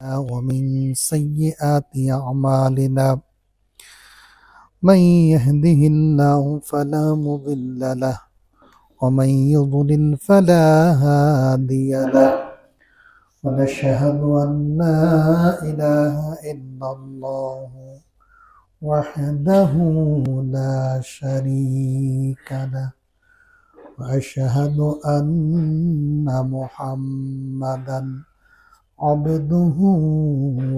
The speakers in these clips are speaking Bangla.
ومن سيئات أعمالنا من يهده الله فلا مضل له ومن يضلل فلا هادي له ونشهد أن لا إله إلا الله وحده لا شريك له وأشهد أن محمدا عبده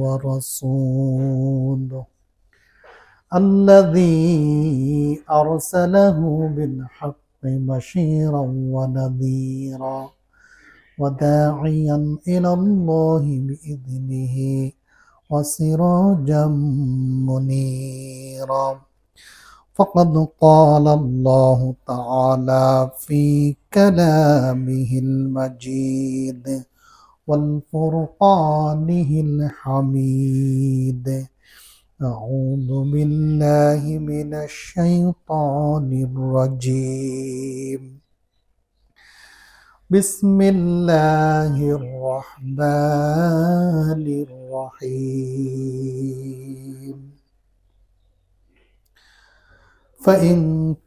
ورسوله الذي أرسله بالحق بشيرا ونذيرا وداعيا إلى الله بإذنه وسراجا منيرا فقد قال الله تعالى في كلامه المجيد والفرقانه الحميد أعوذ بالله من الشيطان الرجيم بسم الله الرحمن الرحيم فإن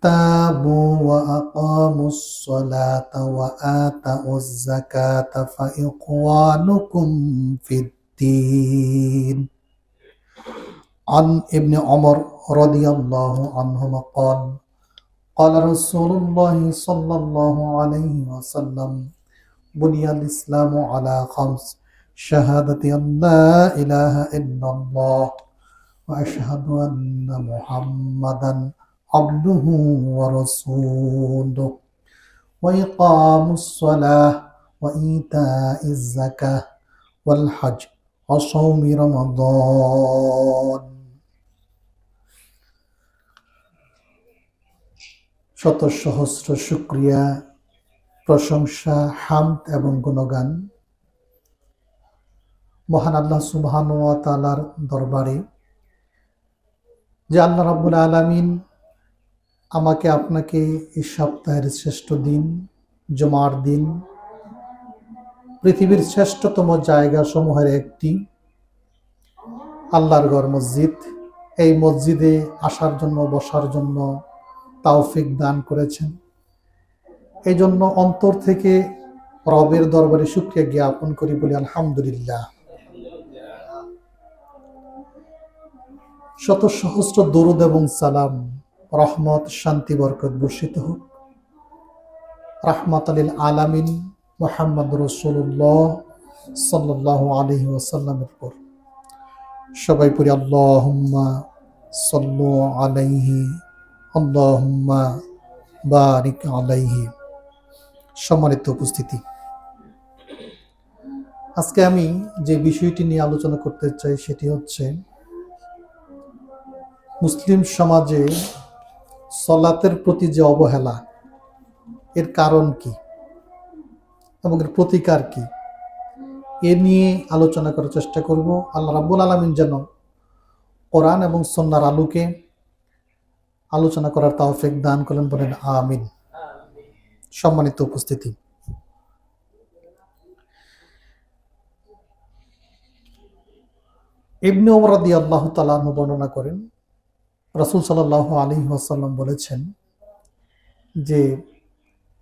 تابوا وأقاموا الصلاة وآتوا الزكاة فإخوانكم في الدين عن ابن عمر رضي الله عنهما قال قال رسول الله صلى الله عليه وسلم بني الإسلام على خمس شهادة أن لا إله إلا الله وأشهد أن محمدا عبده ورسوله وإقام الصلاة وإيتاء الزكاة والحج وصوم رمضان শত সহস্র শুকরিয়া প্রশংসা হামদ এবং গুণগান মহান আল্লাহ সুবহানাহু ওয়া তাআলার দরবারে যে আল্লাহ রাব্বুল আলামিন আমাকে আপনাকে এই সপ্তাহের শ্রেষ্ঠ দিন জুমার দিন পৃথিবীর শ্রেষ্ঠতম জায়গা সমূহের একটি আল্লাহর ঘর মসজিদ, এই মসজিদে আসার জন্য বসার জন্য তৌফিক দান করেছেন। এই জন্য অন্তর থেকে রবের দরবারে শুকরিয়া জ্ঞাপন করি, বলি আলহামদুলিল্লাহ। শত সহস্র দরুদ এবং সালাম, রহমত, শান্তি, বরকত বর্ষিত হোক রাহমাতাল লিল আলামিন মুহাম্মদ রাসূলুল্লাহ সাল্লাল্লাহু আলাইহি ওয়াসাল্লামের উপর। সবাই পড়ি আল্লাহুম্মা সাল্লু আলাইহি আল্লাহুম্মা বারিক আলাইহি। সম্মানিত উপস্থিতি, আজকে আমি যে বিষয়টি নিয়ে আলোচনা করতে চাই সেটি হচ্ছে মুসলিম সমাজে সালাতের প্রতি যে অবহেলা, এর কারণ কি এবং এর প্রতিকার কি, এ নিয়ে আলোচনা করার চেষ্টা করব। আল্লাহ রাব্বুল আলামিন যেন কোরআন এবং সুন্নাহর আলোকে আলোচনা করার তৌফিক দান করেন, বলেন আমিন। সম্মানিত উপস্থিতি, ইবনে ওমর রাদিয়াল্লাহু তাআলা আনহু বর্ণনা করেন, রাসূল সাল্লাল্লাহু আলাইহি ওয়াসাল্লাম বলেছেন যে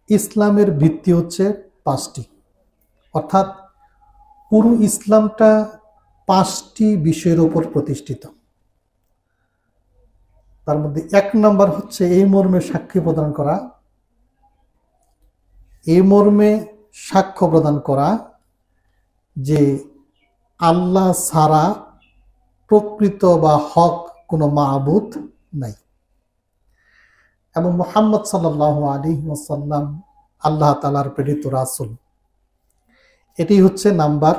ইসলামের ভিত্তি হচ্ছে পাঁচটি, অর্থাৎ পুরো ইসলামটা পাঁচটি বিষয়ের উপর প্রতিষ্ঠিত। তার মধ্যে এক নম্বর হচ্ছে এই মর্মে সাক্ষী প্রদান করা, এই মর্মে সাক্ষ্য প্রদান করা যে আল্লাহ ছাড়া প্রকৃত বা হক কোনো মাবুদ নাই এবং মুহাম্মদ সাল্লাল্লাহু আলাইহি ওয়াসাল্লাম আল্লাহ তাআলার প্রেরিত রাসূল। এটি হচ্ছে নাম্বার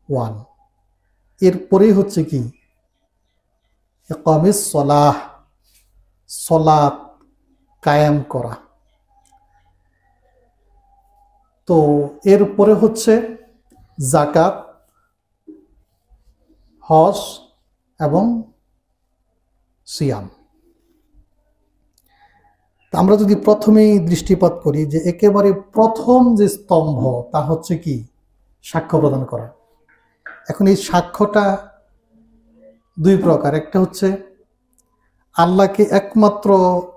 1। এরপরে হচ্ছে কি ইকামিস সালাহ, সালাত কায়েম করা। তো এরপরে হচ্ছে যাকাত, হজ এবং সিয়াম। আমরা যদি প্রথমেই দৃষ্টিপাত করি যে একেবারে প্রথম যে স্তম্ভ তা হচ্ছে কি সাক্ষ্য প্রদান করা। এখন এই সাক্ষ্যটা দুই প্রকার। একটা হচ্ছে আল্লাহকে একমাত্র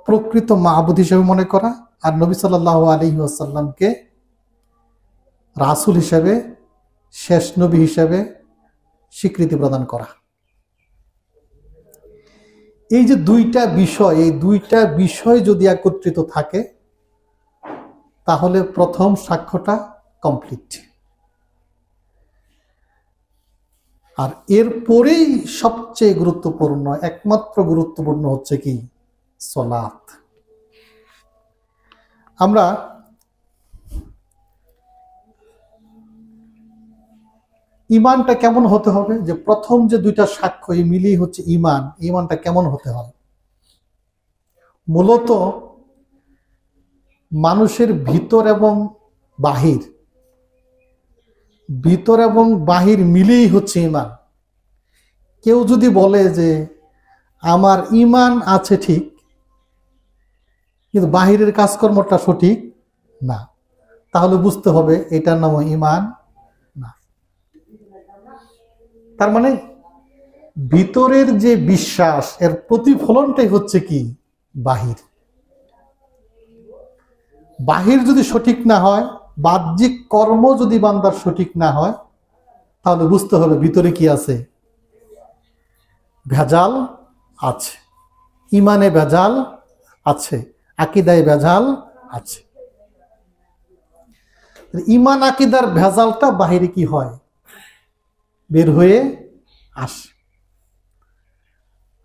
প্রকৃত মাবুদ হিসেবে মনে করা, আর নবী সাল্লাল্লাহু আলাইহি ওয়াসাল্লামকে রাসূল হিসেবে, শেষ নবী হিসেবে স্বীকৃতি প্রদান করা। এই যে দুইটা বিষয়, এই দুইটা বিষয় যদি একত্রিত থাকে তাহলে প্রথম সাক্ষ্যটা কমপ্লিট। আর এরপরেই সবচেয়ে গুরুত্বপূর্ণ, একমাত্র গুরুত্বপূর্ণ হচ্ছে কি? সালাত। আমরা ইমানটা কেমন হতে হবে, যে প্রথম যে দুইটা সাক্ষ্য এই মিলিয়ে হচ্ছে ইমান, ইমানটা কেমন হতে হবে? মূলত মানুষের ভিতর এবং বাহির, ভিতর এবং বাহির মিলেই হচ্ছে ইমান। কেউ যদি বলে যে আমার ইমান আছে ঠিক, কিন্তু বাহিরের কাজকর্মটা সঠিক না, তাহলে বুঝতে হবে এটার নাম ইমান না। তার মানে ভিতরের যে বিশ্বাস, এর প্রতিফলনটাই হচ্ছে কি? বাহির। বাহির যদি সঠিক না হয়, বাহ্যিক কর্ম যদি বান্দার সঠিক না হয়, তাহলে বুঝতে হবে ভিতরে কি আছে? ভেজাল আছে, ইমানে ভেজাল আছে, আকীদায় ভেজাল আছে। ইমান আকীদার ভেজালটা বাহিরে কি হয়? বের হয়ে আসে।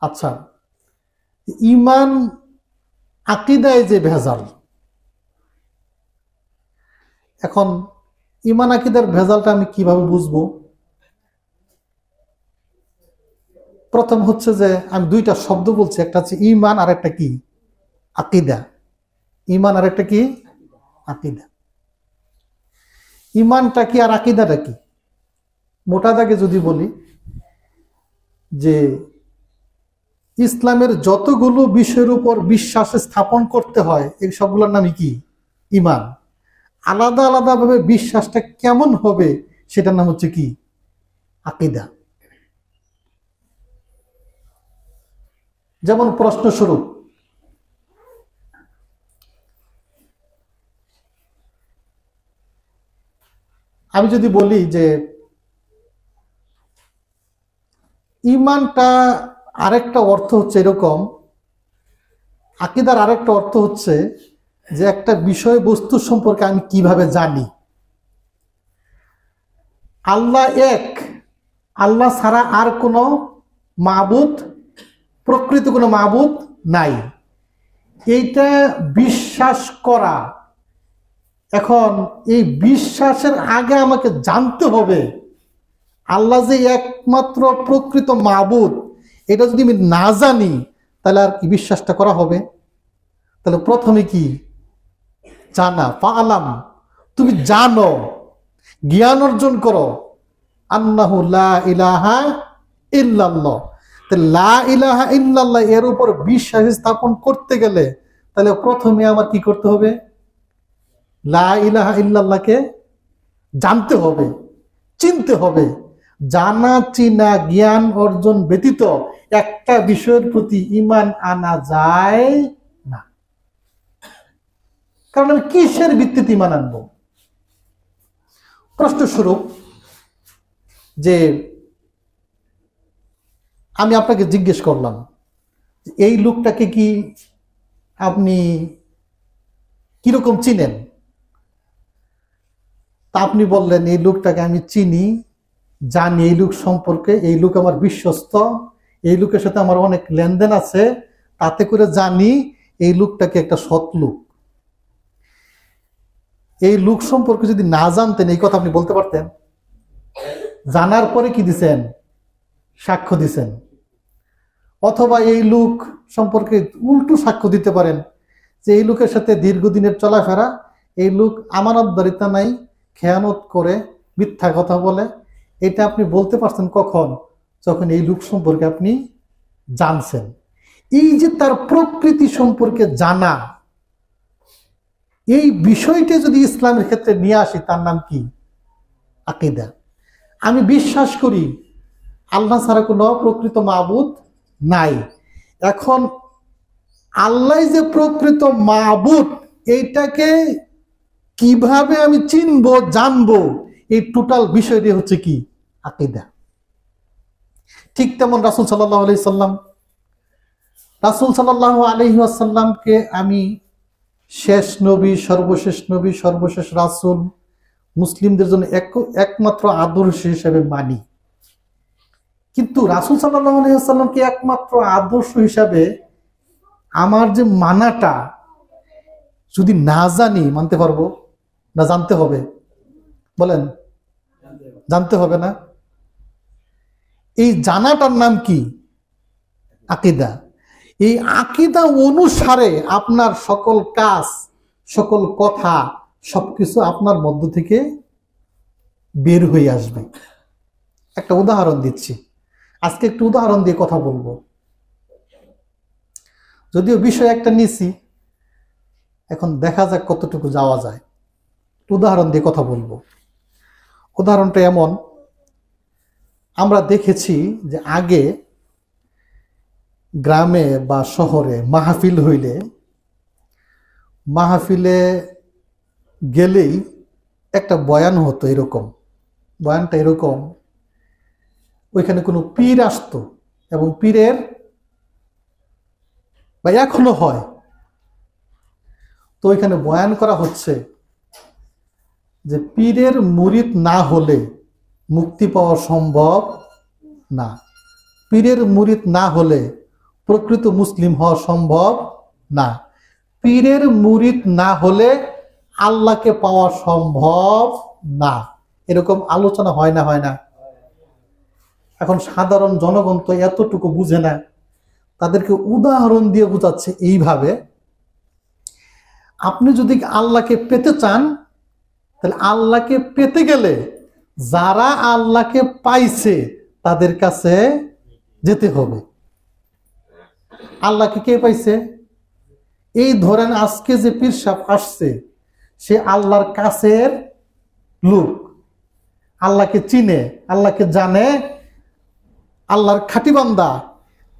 আচ্ছা, ইমান আকীদায় যে ভেজাল, এখন ইমান আকীদার ভেজালটা আমি কিভাবে বুঝবো? প্রথম হচ্ছে যে আমি দুইটা শব্দ বলছি, একটা হচ্ছে ইমান আর একটা কি? আকীদা। ইমান আর একটা কি? আকীদা। ইমানটা কি আর আকীদাটা কি? মোটা দাগে যদি বলি যে ইসলামের যতগুলো বিষয়ের উপর বিশ্বাস স্থাপন করতে হয়, এই সবগুলোর নামই কি? ইমান। আলাদা আলাদা ভাবে বিশ্বাসটা কেমন হবে সেটার নাম হচ্ছে কি? আকীদা। যেমন প্রশ্নস্বরূপ, আমি যদি বলি যে ইমানটা আরেকটা অর্থ হচ্ছে এরকম, আকীদার আরেকটা অর্থ হচ্ছে যে একটা বিষয়বস্তু সম্পর্কে আমি কিভাবে জানি। আল্লাহ এক, আল্লাহ ছাড়া আর কোনো মাবুদ, প্রকৃত কোনো মাবুদ নাই, এইটা বিশ্বাস করা। এখন এই বিশ্বাসের আগে আমাকে জানতে হবে আল্লাহ যে একমাত্র প্রকৃত মাবুদ, এটা যদি আমি না জানি তাহলে আর কি বিশ্বাসটা করা হবে? তাহলে প্রথমে কি? জানা। ফাআলাম, তুমি জানো, জ্ঞান অর্জন করো, আন্নাহু লা ইলাহা ইল্লাল্লাহ। লা ইলাহা ইল্লাল্লাহ এর উপর বিশ্বাস স্থাপন করতে গেলে তাহলে প্রথমে আমার কি করতে হবে? লা ইলাহা ইল্লাল্লাহকে জানতে হবে, চিনতে হবে। জানা চিনা জ্ঞান অর্জন ব্যতীত একটা বিষয়ের প্রতি ঈমান আনা যায় না। কারণ আমি কিসের ভিত্তিতে ঈমান আনবো? প্রশ্নস্বরূপ, যে আমি আপনাকে জিজ্ঞেস করলাম এই লোকটাকে কি আপনি কিরকম চিনেন? তা আপনি বললেন এই লোকটাকে আমি চিনি, জানি, এই লোক সম্পর্কে, এই লোক আমার বিশ্বস্ত, এই লোকের সাথে আমার অনেক লেনদেন আছে, তাতে করে জানি এই লোকটাকে একটা সৎ লোক। এই লোক সম্পর্কে যদি না জানতেন এই কথা আপনি বলতে পারতেন? জানার পরে কি দিছেন? সাক্ষ্য দিছেন। অথবা এই লোক সম্পর্কে উল্টো সাক্ষ্য দিতে পারেন যে এই লোকের সাথে দীর্ঘদিনের চলাফেরা, এই লোক আমানতদারিতা নাই, খেয়ানত করে, মিথ্যা কথা বলে। এটা আপনি বলতে পারছেন কখন? যখন এই লোক সম্পর্কে আপনি জানছেন। এই যে তার প্রকৃতি সম্পর্কে জানা, এই বিষয়টা যদি ইসলামের ক্ষেত্রে নিয়ে আসি তার নাম কি? আকীদা। আমি বিশ্বাস করি আল্লাহ ছাড়া কোনো প্রকৃত মাবুদ নাই। এখন আল্লাহ যে প্রকৃত মাবুদ, এইটাকে কিভাবে আমি চিনবো জানবো, এই টোটাল বিষয়টি হচ্ছে কি আকীদা। ঠিক তেমন রাসূল সাল্লাল্লাহু আলাইহি সাল্লাম, রাসূল সাল্লাল্লাহু আলাইহি ওয়াসাল্লামকে আমি শেষ নবী, সর্বশেষ নবী, সর্বশেষ রাসূল, মুসলিমদের জন্য একমাত্র আদর্শ হিসেবে মানি। কিন্তু রাসূল সাল্লাল্লাহু আলাইহি ওয়াসাল্লামকে একমাত্র আদর্শ হিসাবে আমার যে মানাটা, যদি না জানি মানতে পারবো না? জানতে হবে, বলেন জানতে হবে না? এই জানাটার নাম কি? আকীদা। এই আকীদা অনুসারে আপনার সকল কাজ, সকল কথা, সবকিছু আপনার মধ্য থেকে বের হয়ে আসবে। একটা উদাহরণ দিচ্ছি, আজকে একটু উদাহরণ দিয়ে কথা বলবো, যদিও বিষয় একটা নিছি, এখন দেখা যাক কতটুকু যাওয়া যায়। উদাহরণ দিয়ে কথা বলবো। উদাহরণটা এমন, আমরা দেখেছি যে আগে গ্রামে বা শহরে মাহফিল হইলে, মাহফিলে গেলেই একটা বয়ান হতো। এরকম বয়ানটা এরকম, ওইখানে কোনো পীর আসতো এবং পীরের, বা এখনো হয়, তো ওইখানে বয়ান করা হচ্ছে যে পীরের মুরিদ না হলে মুক্তি পাওয়া সম্ভব না, পীরের মুরিদ না হলে প্রকৃত মুসলিম হওয়া সম্ভব না, পীরের মুরিদ না হলে আল্লাহকে পাওয়া সম্ভব না। এরকম আলোচনা হয় না? হয় না? এখন সাধারণ জনগণ তো এতটুকু বুঝে না, তাদেরকে উদাহরণ দিয়ে বোঝাচ্ছে এইভাবে, আপনি যদি আল্লাহকে পেতে চান, তাহলে আল্লাহকে পেতে গেলে যারা আল্লাহকে পাইছে তাদের কাছে যেতে হবে। আল্লাহকে কে পাইছে? এই ধরেন আজকে যে পীর সাহেব আসছে, সে আল্লাহর কাছের লোক, আল্লাহকে চিনে, আল্লাহকে জানে, আল্লাহর খাঁটি বান্দা।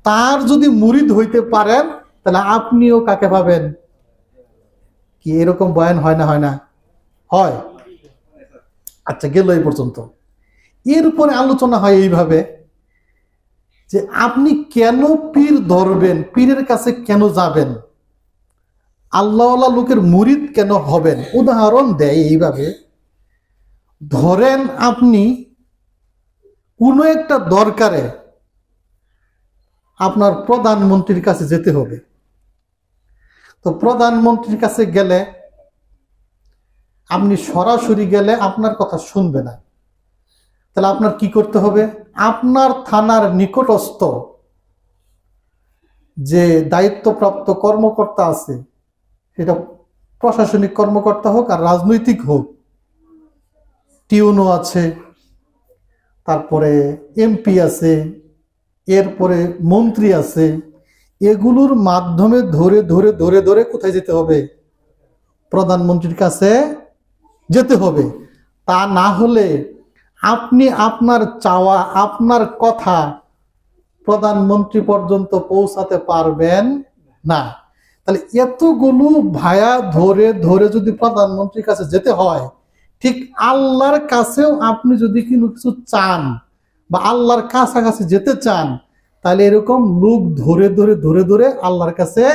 তার যদি মুরিদ হইতে পারেন, তাহলে আপনিও কাকে পাবেন? কি এরকম বয়ান হয় না? হয় না? হয়। আচ্ছা, গেল এই পর্যন্ত। এরপরে আলোচনা হয় এইভাবে যে আপনি কেন পীর ধরবেন, পীরের কাছে কেন যাবেন, আল্লাহওয়ালা লোকের মুরিদ কেন হবেন। উদাহরণ দেয় এইভাবে, ধরেন আপনি কোনো একটা দরকারে আপনার প্রধানমন্ত্রীর কাছে যেতে হবে, তো প্রধানমন্ত্রীর কাছে গেলে আপনি সরাসরি গেলে আপনার কথা শুনবে না, তাহলে আপনার কি করতে হবে? আপনার থানার নিকটস্থ যে দায়িত্বপ্রাপ্ত কর্মকর্তা আছে, সেটা প্রশাসনিক কর্মকর্তা হোক আর রাজনৈতিক হোক, টিউনো আছে, তারপরে এমপি আছে, এরপরে মন্ত্রী আছে, এগুলোর মাধ্যমে ধরে ধরে ধরে ধরে কোথায় যেতে হবে? প্রধানমন্ত্রীর কাছে যেতে হবে। তা না হলে আপনি আপনার চাওয়া, আপনার কথা প্রধানমন্ত্রী পর্যন্ত পৌঁছাতে পারবেন না। তাহলে এতগুলো ভায়া ধরে ধরে যদি প্রধানমন্ত্রীর কাছে যেতে হয়, ঠিক আল্লাহর কাছেও আপনি যদি কোনো কিছু চান বা আল্লাহর কাছাকাছি যেতে চান, তাহলে এরকম লোক ধরে ধরে ধরে ধরে আল্লাহর কাছে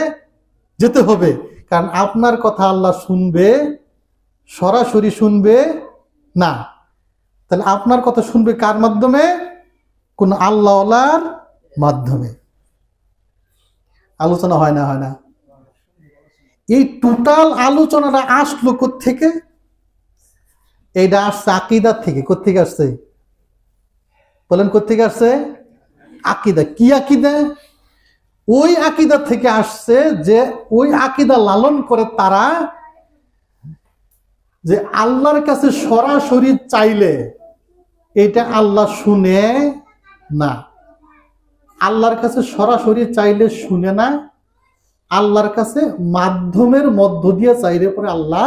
যেতে হবে। কারণ আপনার কথা আল্লাহ শুনবে, সরাসরি শুনবে না। তাহলে আপনার কথা শুনবে কার মাধ্যমে? কোন আল্লাহওয়ালার মাধ্যমে। আলোচনা হয় না? হয় না? এই টোটাল আলোচনাটা আসলো কোত্থেকে? এইটা আসছে আকীদা থেকে। কোত্থেকে আসছে বলেন? কোত্থেকে আসছে? আকীদা। কি আকীদা? ওই আকীদা থেকে আসছে যে ওই আকীদা লালন করে তারা, যে আল্লাহর কাছে সরাসরি চাইলে এটা আল্লাহ শুনে না, আল্লাহর কাছে সরাসরি চাইলে শুনে না, আল্লাহর কাছে মাধ্যমের মধ্য দিয়ে চাইলে পরে আল্লাহ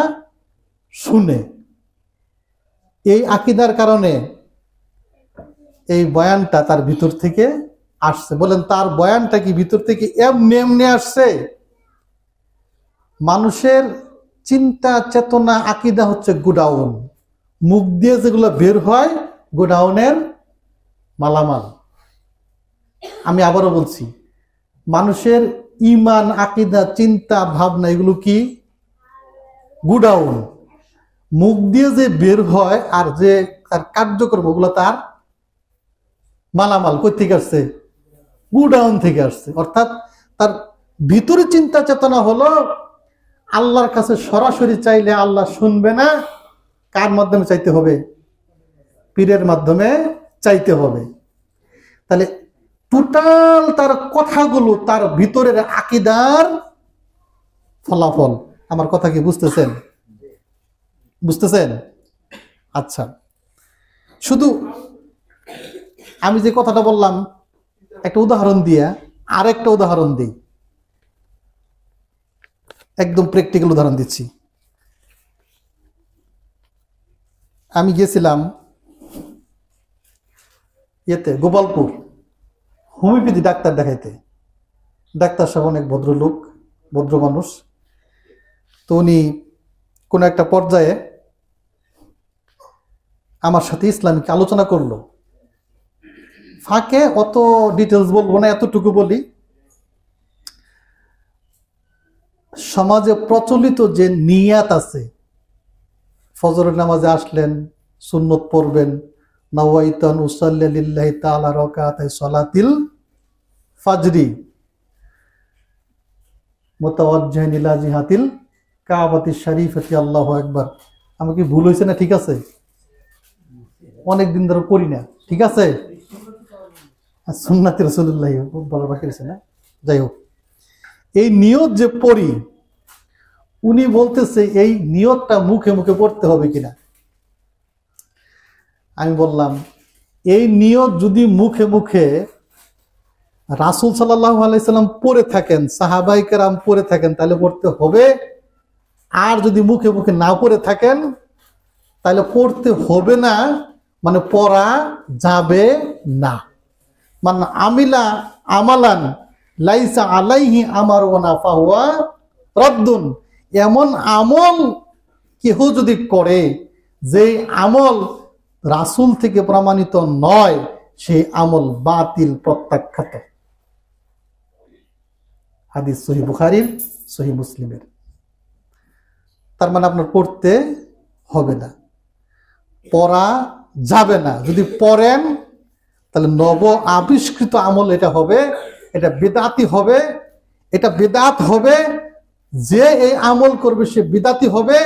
শুনে। এই আকীদার কারণে এই বয়ানটা তার ভিতর থেকে আসছে। বলেন তার বয়ানটা কি ভিতর থেকে এমনি এমনি আসছে? মানুষের চিন্তা চেতনা আকীদা হচ্ছে গোডাউন, মুখ দিয়ে যেগুলো বের হয় গোডাউনের মালামাল। আমি আবারও বলছি, মানুষের ঈমান আকীদা চিন্তা ভাবনা এগুলো কি গোডাউন, মুখ দিয়ে যে বের হয় আর যে তার কার্যক্রম ওগুলো তার মালামাল। কই থেকে আসছে? গোডাউন থেকে আসছে। অর্থাৎ তার ভিতরে চিন্তা চেতনা হলো আল্লাহর কাছে সরাসরি চাইলে আল্লাহ শুনবে না, কার মাধ্যমে চাইতে হবে? পীরের মাধ্যমে চাইতে হবে। তাহলে টোটাল তার কথাগুলো তার ভিতরের আকীদার ফলাফল। আমার কথা কি বুঝতেছেন? বুঝতেছেন? আচ্ছা, শুধু আমি যে কথাটা বললাম একটা উদাহরণ দিয়ে আরেকটা উদাহরণ দিই, একদম প্র্যাকটিক্যাল উদাহরণ দিচ্ছি। আমি গেছিলাম গোপালপুর হোমিওপ্যাথি ডাক্তার দেখাইতে। ডাক্তার সাহেব অনেক ভদ্রলোক, ভদ্র মানুষ। তো উনি কোনো একটা পর্যায়ে আমার সাথে ইসলামিক আলোচনা করলো। ফাঁকে অত ডিটেলস বলবো না, এতটুকু বলি, সমাজে প্রচলিত যে নিয়াত আছে, ফজরের নামাজে আসলেন, সুন্নত পড়বেন, নাওয়াইতান উসাল্লি লিল্লাহি তাআলা রাকাতাই সালাতিল ফাজরি মুতাওয়াজ্জিহান ইলা জিহাতিল কাবাতিশ শরীফাতি আল্লাহু আকবার। আমার কি ভুল হয়েছে না? ঠিক আছে, অনেক দিন ধরে পড়ি না, ঠিক আছে, সুন্নাতে রাসূলুল্লাহ বলার বাকি আছে না। যাই হোক, এই নিয়ত যে পড়ি, উনি বলতেছে এই নিয়তটা মুখে মুখে পড়তে হবে কিনা। আমি বললাম এই নিয়ত যদি মুখে মুখে রাসূল সাল্লাল্লাহু আলাইহি সাল্লাম পড়ে থাকেন, সাহাবায়ে কেরাম পড়ে থাকেন, তাহলে পড়তে হবে। আর যদি মুখে মুখে না পড়ে থাকেন তাহলে পড়তে হবে না, মানে পড়া যাবে না। মানে আমিলা আমালান লাইসা আলাইহি আমারুনা ফাহুয়া রাদ্দুন। এমন আমল কেহ যদি করে যে আমল রাসূল থেকে প্রমাণিত নয়, সেই আমল বাতিল, প্রত্যাখ্যাত। হাদিস সহিহ বুখারীর, সহিহ মুসলিমের। তার মানে আপনার পড়তে হবে না, পড়া যাবে না। যদি পড়েন তাহলে নব আবিষ্কৃত আমল এটা হবে, এটা বিদআতি হবে, এটা বিদআত হবে। যে এই আমল করবে সে বিদআতি হবে।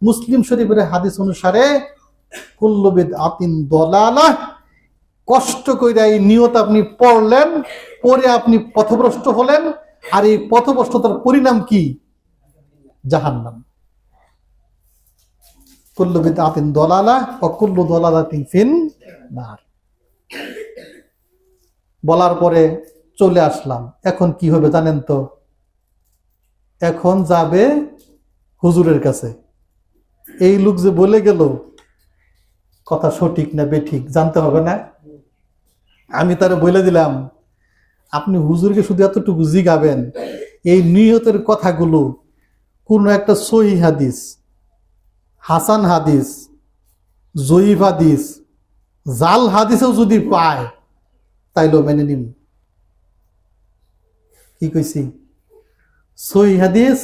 মুসলিম শরীফের হাদিস অনুসারে কুল্লু বিদআতিন দালালাহ। কষ্ট করে এই নিয়ত আপনি পড়লেন, পড়ে আপনি পথভ্রষ্ট হলেন, আর এই পথভ্রষ্টতার পরিণাম কি? জাহান্নাম। কুল্লু বিদআতিন দালালাহ ওয়া কুল্লু দালালাতিন ফিন নার। বলার পরে চলে আসলাম। এখন কি হবে জানেন তো? এখন যাবে হুজুরের কাছে। এই লোক যে বলে গেল, কথা সঠিক না বেঠিক জানতে হবে না? আমি তারে বলে দিলাম, আপনি হুজুরকে শুধু এতটুকু জিগাবেন, এই নিয়তের কথাগুলো কোন একটা সহিহ হাদিস, হাসান হাদিস, জয়ীফ হাদিস, জাল হাদিসেও যদি পায় তাইলেও মেনে নিন। কি কইছি? সহিহ হাদিস,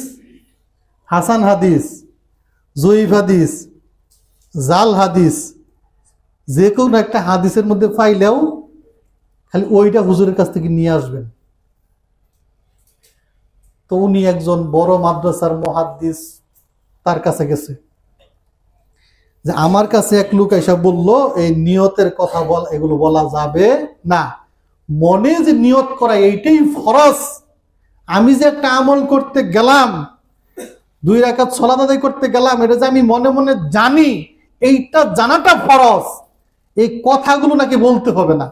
হাসান হাদিস, জয়ীফ হাদিস, জাল হাদিস, যে কোনো একটা হাদিসের মধ্যে পাইলেও খালি ওইটা হুজুরের কাছ থেকে নিয়ে আসবেন। তো উনি একজন বড় মাদ্রাসার মুহাদ্দিস, তার কাছে গেছে যে আমার কাছে এক লোক এসে বলল এই নিয়তের কথা এগুলো বলা যাবে না। মনে যে নিয়ত করা এইটাই ফরজ। আমি যে একটা আমল করতে গেলাম, 2 রাকাত সালাত আদায় করতে গেলাম, এটা যে আমি মনে মনে জানি, এইটা জানাটা ফরজ। এই কথাগুলো নাকি বলতে হবে না।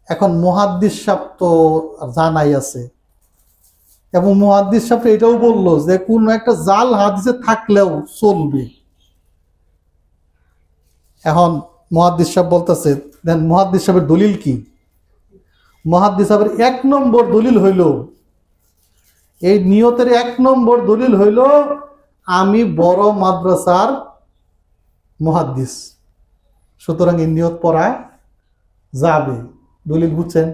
এখন মুহাদ্দিস সাহেব তো জানাই আছে, এবং মুহাদ্দিস সাহেব এটাও বললো যে কোন একটা জাল হাদিসে থাকলেও চলবে। এখন মুহাদ্দিস সাহেব বলতেছে, দেন মুহাদ্দিস সাহেবের দলিল কি? মুহাদ্দিস সাহেবের 1 নম্বর দলিল হইল, এই নিয়তের 1 নম্বর দলিল হইল আমি বড় মাদ্রাসার মুহাদ্দিস, সুতরাং এই নিয়ত পড়া যাবে। দলিল বুঝছেন?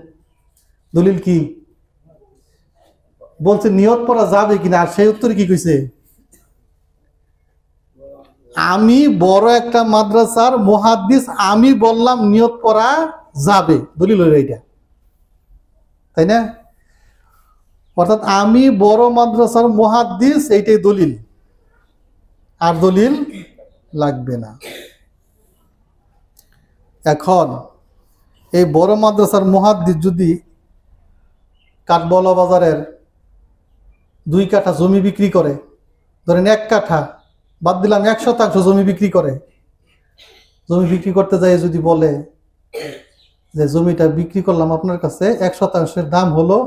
দলিল কি বলছে? নিয়ত পড়া যাবে কিনা। আর সেই উত্তরে কি কইছে? আমি বড় একটা মাদ্রাসার মুহাদ্দিস, আমি বললাম নিয়ত পড়া যাবে। দলিল হইল এইটা, তাই না? অর্থাৎ আমি বড় মাদ্রাসার মুহাদ্দিস, এইটাই দলিল, আর দলিল লাগবে না। এখন এই বড় মাদ্রাসার মুহাদ্দিস যদি কাঠবলা বাজারের 2 কাঠা জমি বিক্রি করে, ধরেন 1 কাঠা বাদ দিলাম, 1% জমি বিক্রি করে, জমি বিক্রি করতে যায় যদি বলে যে জমিটা বিক্রি করলাম আপনার কাছে 1%, দাম হলো,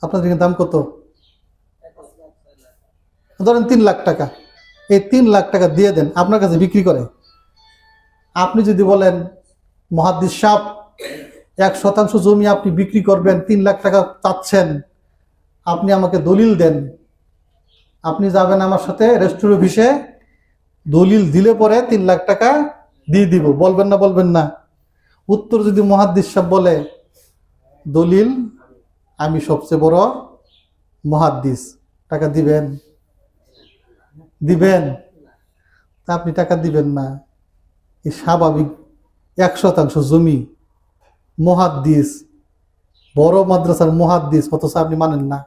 আপনাদের দাম কত? ধরেন 3 লাখ টাকা, এই 3 লাখ টাকা দিয়ে দেন, আপনার কাছে বিক্রি করে। আপনি যদি বলেন মুহাদ্দিস সাহেব 1% জমি আপনি বিক্রি করবেন, 3 লাখ টাকা চাচ্ছেন, আপনি আমাকে দলিল দেন। আপনি যাবেন আমার সাথে রেজিস্ট্রি অফিসে, দলিল দিলে পরে 3 লাখ টাকা দিয়ে দিব, বলবেন না? বলবেন না? উত্তর যদি মুহাদ্দিস সাহেব বলে দলিল আমি সবচেয়ে বড় মুহাদ্দিস, টাকা দিবেন? দিবেন? তা আপনি টাকা দিবেন না। এই স্বাভাবিক 1% জমি, মুহাদ্দিস, বড় মাদ্রাসার মুহাদ্দিস, অথচ আপনি মানেন না।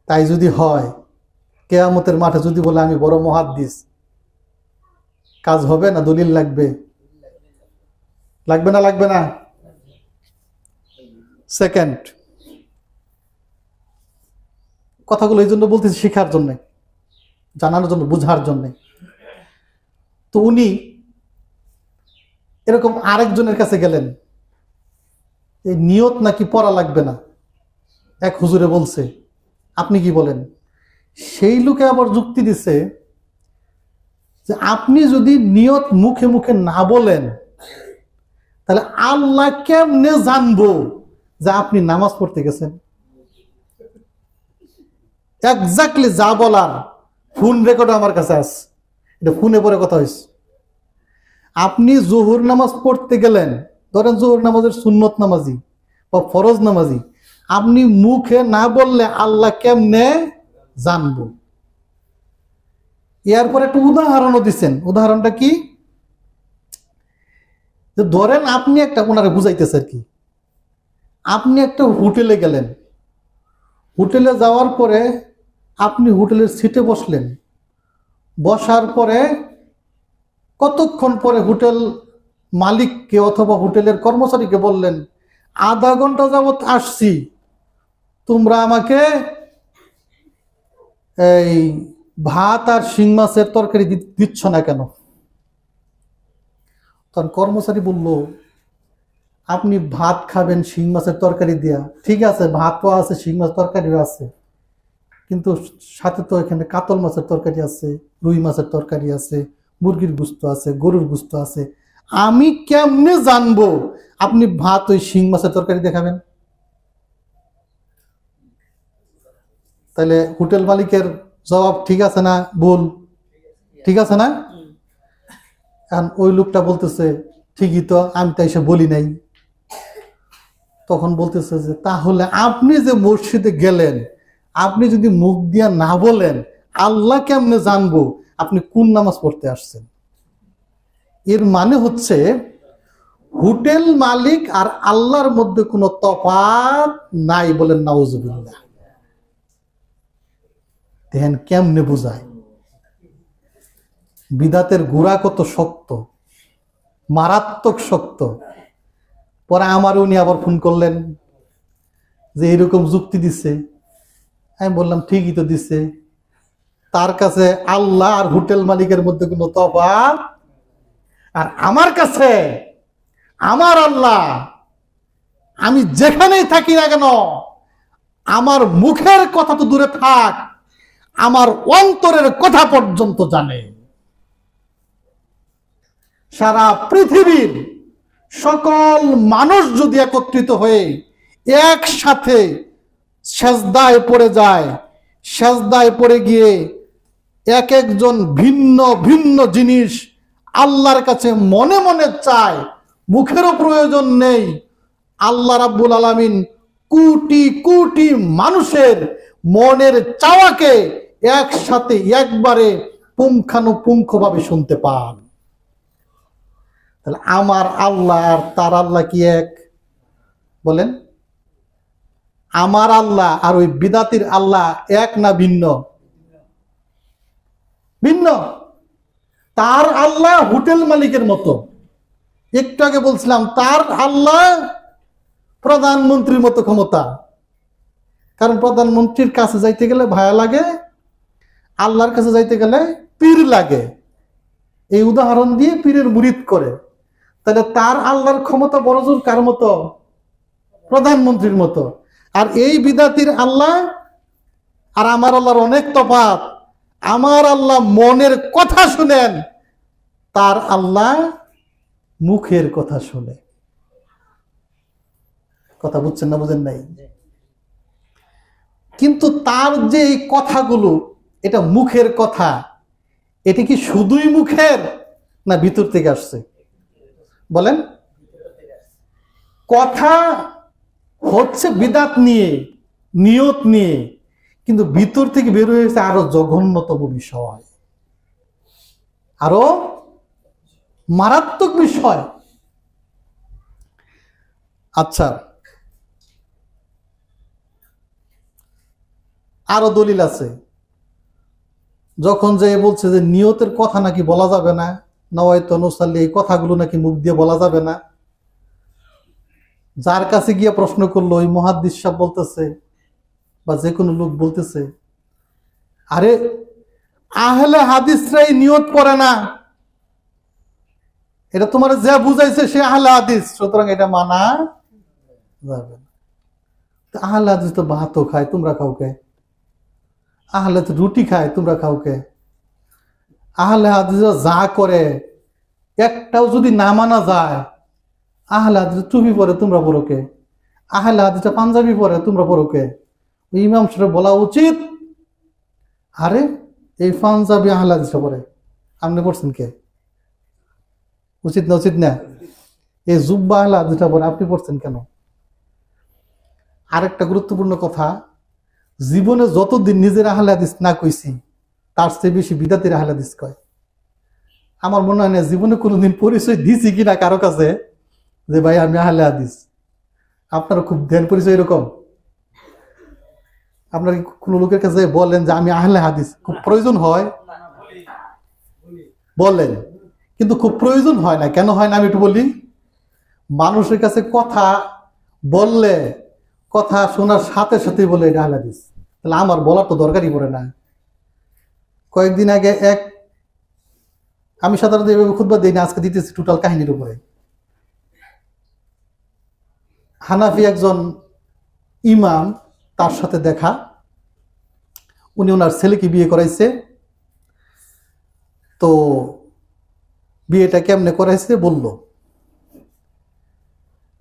তাই যদি হয়, কিয়ামতের মাঠে যদি বলে আমি বড় মুহাদ্দিস, কাজ হবে না? দলিল লাগবে? লাগবে না? লাগবে না? সেকেন্ড, কথাগুলো এই জন্য বলতেছি, শেখার জন্য, জানানোর জন্য, বুঝার জন্য। তো উনি এরকম আরেকজনের কাছে গেলেন, এই নিয়ত নাকি পড়া লাগবে না, এক হুজুরে বলছে, আপনি কি বলেন? সেই লোকে আবার যুক্তি দিছে যে আপনি যদি নিয়ত মুখে মুখে না বলেন, তাহলে আল্লাহ কেমনে জানবো যে আপনি নামাজ পড়তে গেছেন? এক্স্যাক্টলি যা বলার ফোন রেকর্ড আমার কাছে আছে, এটা ফোনে পরে কথা হয়েছে। আপনি জোহর নামাজ পড়তে গেলেন, ধরেন জোহর নামাজের সুন্নত নামাজি বা ফরজ নামাজি, আপনি মুখে না বললে আল্লাহ কেমনে জানবো? এরপর একটা উদাহরণও দিচ্ছেন। উদাহরণটা কি? যে ধরেন আপনি একটা, ওনারে বুঝাইতেছে আর কি, আপনি একটা হোটেলে গেলেন, হোটেলে যাওয়ার পরে আপনি হোটেলের সিটে বসলেন, বসার পরে কতক্ষণ পরে হোটেল মালিককে অথবা হোটেলের কর্মচারীকে বললেন, আধা ঘন্টা যাবত আসছি, তোমরা আমাকে এই ভাত আর শিং মাছের তরকারি দিচ্ছ না কেন? তখন কর্মচারী বলল, আপনি ভাত খাবেন শিং মাছের তরকারি দিয়া, ঠিক আছে, ভাতও আছে, শিং মাছের তরকারিও আছে, কিন্তু সাথে তো এখানে কাতল মাছের তরকারি আছে, রুই মাছের তরকারি আছে, মুরগির গুস্ত আছে, গরুর গুস্ত আছে, আমি কেমনে জানবো আপনি ভাত ওই শিং মাছের তরকারি দেখাবেন? তাহলে হোটেল মালিকের জবাব ঠিক আছে না ভুল? ঠিক আছে না? কারণ ওই লোকটা বলতেছে ঠিকই তো, আমি তো এসে বলি নাই। তখন বলতেছে যে তাহলে আপনি যে মসজিদে গেলেন, আপনি যদি মুখ দিয়া না বলেন, আল্লাহ কেমনে জানবো আপনি কোন নামাজ পড়তে আসছেন? এর মানে হচ্ছে হোটেল মালিক আর আল্লাহর মধ্যে কোনো তফাৎ নাই। বলেন নাউজুবিল্লাহ। দেখেন কেমনে বোঝায়, বিদাতের গোড়া কত শক্ত, মারাত্মক শক্ত। পরে আমার উনি আবার ফোন করলেন যে এরকম যুক্তি দিছে। আমি বললাম ঠিকই তো দিছে, তার কাছে আল্লাহ আর হোটেল মালিকের মধ্যে কোনো তফাৎ, আর আমার কাছে আমার আল্লাহ, আমি যেখানেই থাকি না কেন, আমার মুখের কথা তো দূরে থাক, আমার অন্তরের কথা পর্যন্ত জানে। সারা পৃথিবীর সকল মানুষ যদি একত্রিত হয়ে একসাথে সেজদায় পড়ে যায়, সেজদায় পড়ে গিয়ে এক একজন ভিন্ন ভিন্ন জিনিস আল্লাহর কাছে মনে মনে চায়, মুখেরও প্রয়োজন নেই, আল্লাহ রাব্বুল আলামিন কোটি কোটি মানুষের মনের চাওয়াকে একসাথে একবারে পুঙ্খানুপুঙ্খভাবে শুনতে পান। তাহলে আমার আল্লাহ আর তার আল্লাহ কি এক? বলেন, আমার আল্লাহ আর ওই বিদাতির আল্লাহ এক না ভিন্ন? ভিন্ন। তার আল্লাহ হোটেল মালিকের মতো, একটু আগে বলছিলাম তার আল্লাহ প্রধানমন্ত্রীর মতো ক্ষমতা। কারণ প্রধানমন্ত্রীর কাছে যাইতে গেলে ভায়া লাগে, আল্লাহর কাছে যাইতে গেলে পীর লাগে। এই উদাহরণ দিয়ে পীরের মুরিদ করে। তাহলে তার আল্লাহর ক্ষমতা বড়জোর কার মতো? প্রধানমন্ত্রীর মতো। আর এই বিদাতির আল্লাহ আর আমার আল্লাহর অনেক তফাৎ। আমার আল্লাহ মনের কথা শুনেন, তার আল্লাহ মুখের কথা শুনে। কথা বুঝছেন না বুঝেন নাই? কিন্তু তার যে এই কথাগুলো, এটা মুখের কথা, এটা কি শুধুই মুখের না ভিতর থেকে আসছে? বলেন। কথা হচ্ছে বিদাত নিয়ে, নিয়ত নিয়ে, কিন্তু ভিতর থেকে বের হয়েছে আরো জঘন্যতম বিষয়, আরো মারাত্মক বিষয়। আচ্ছা, আরো দলিল আছে। যখন যে বলছে যে নিয়তের কথা নাকি বলা যাবে না, নওয়াইতু নুসাল্লি, এই কথাগুলো নাকি মুখ দিয়ে বলা যাবে না, যার কাছে গিয়ে প্রশ্ন করলো ওই মুহাদ্দিস সাহেব বলতেছে বা যে কোনো লোক বলতেছে, আরে আহলে হাদিসরাই নিয়ত করে না, এটা তোমার যে বুঝাইছে সে আহলে হাদিস, সুতরাং এটা মানা যাবে না। আহলে হাদিস তো ভাতও খায়, তোমরা কাউকে? আহলে তো রুটি খায়, তোমরা কাউকে? আহলে হাদিসরা যা করে একটাও যদি না মানা যায়, আহলে হাদিস টুপি পরে, তোমরা পরো কে? আহলে হাদিসটা পাঞ্জাবি পরে, তোমরা পরো কে? ইমাম সাহেব বলা উচিত, আরে এই পাঞ্জাবি আহলে হাদিসটা পরে, আপনি পড়ছেন কে? উচিত না? উচিত না? এই জুব্বা আহলে হাদিসটা পরে, আপনি পড়ছেন কেন? আরেকটা গুরুত্বপূর্ণ কথা, জীবনে যতদিন নিজের আহলে হাদিস না কইছি, তার চেয়ে বেশি বিদাতের আহলে হাদিস কয়। আমার মনে হয় না জীবনে কোনোদিন পরিচয় দিছি কিনা কারো কাছে যে ভাই আমি আহলে হাদিস। আপনারা খুব ধ্যান পরিচয় এরকম? আপনার কোন লোকের কাছে বলেন যে আমি আহলে হাদিস, খুব প্রয়োজন হয় বলেন, কিন্তু খুব প্রয়োজন হয় না। কেন হয় না আমি একটু বলি। মানুষের কাছে কথা বললে, কথা শোনার সাথে সাথে বলে এটা আহলে হাদিস, তাহলে আমার বলার তো দরকারই পড়ে না। কয়েকদিন আগে আমি সাধারণত এভাবে খুতবা দিই না, আজকে দিতেছি টোটাল কাহিনীর উপরে। হানাফি একজন ইমাম, তার সাথে দেখা, উনি ওনার ছেলেকে বিয়ে করাইছে। তো বিয়েটা কেমনে করাইছে বলল।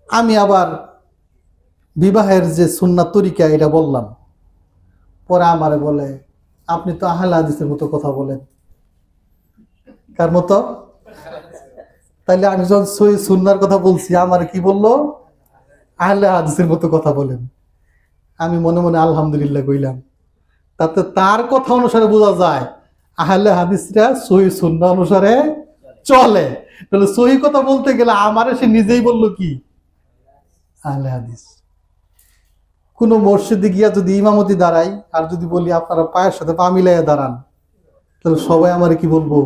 আমি আবার বিবাহের যে সুন্নাত তরিকা এটা বললাম। পরে আমারে বলে, আপনি তো আহলে হাদিসের মতো কথা বলেন। কার মতো? তাইলে আমি যখন সহি সুন্নার কথা বলছি, আমার কি বললো? আহলে হাদিসের মতো কথা বলেন। আমি মনে মনে আলহামদুলিল্লাহ কইলাম। তাতে তার কথা অনুসারে বোঝা যায় আহলে হাদিসরা সহি সুন্নাহ অনুসারে চলে। তাহলে সহি কথা বলতে গেলে আমারে সে নিজেই বলল কি আহলে হাদিস। কোন মসজিদে গিয়া যদি ইমামতি দাঁড়াই আর যদি বলি আপনারা পায়ের সাথে পা মিলাইয়া দাঁড়ান, তাহলে সবাই আমারে কি বলবো?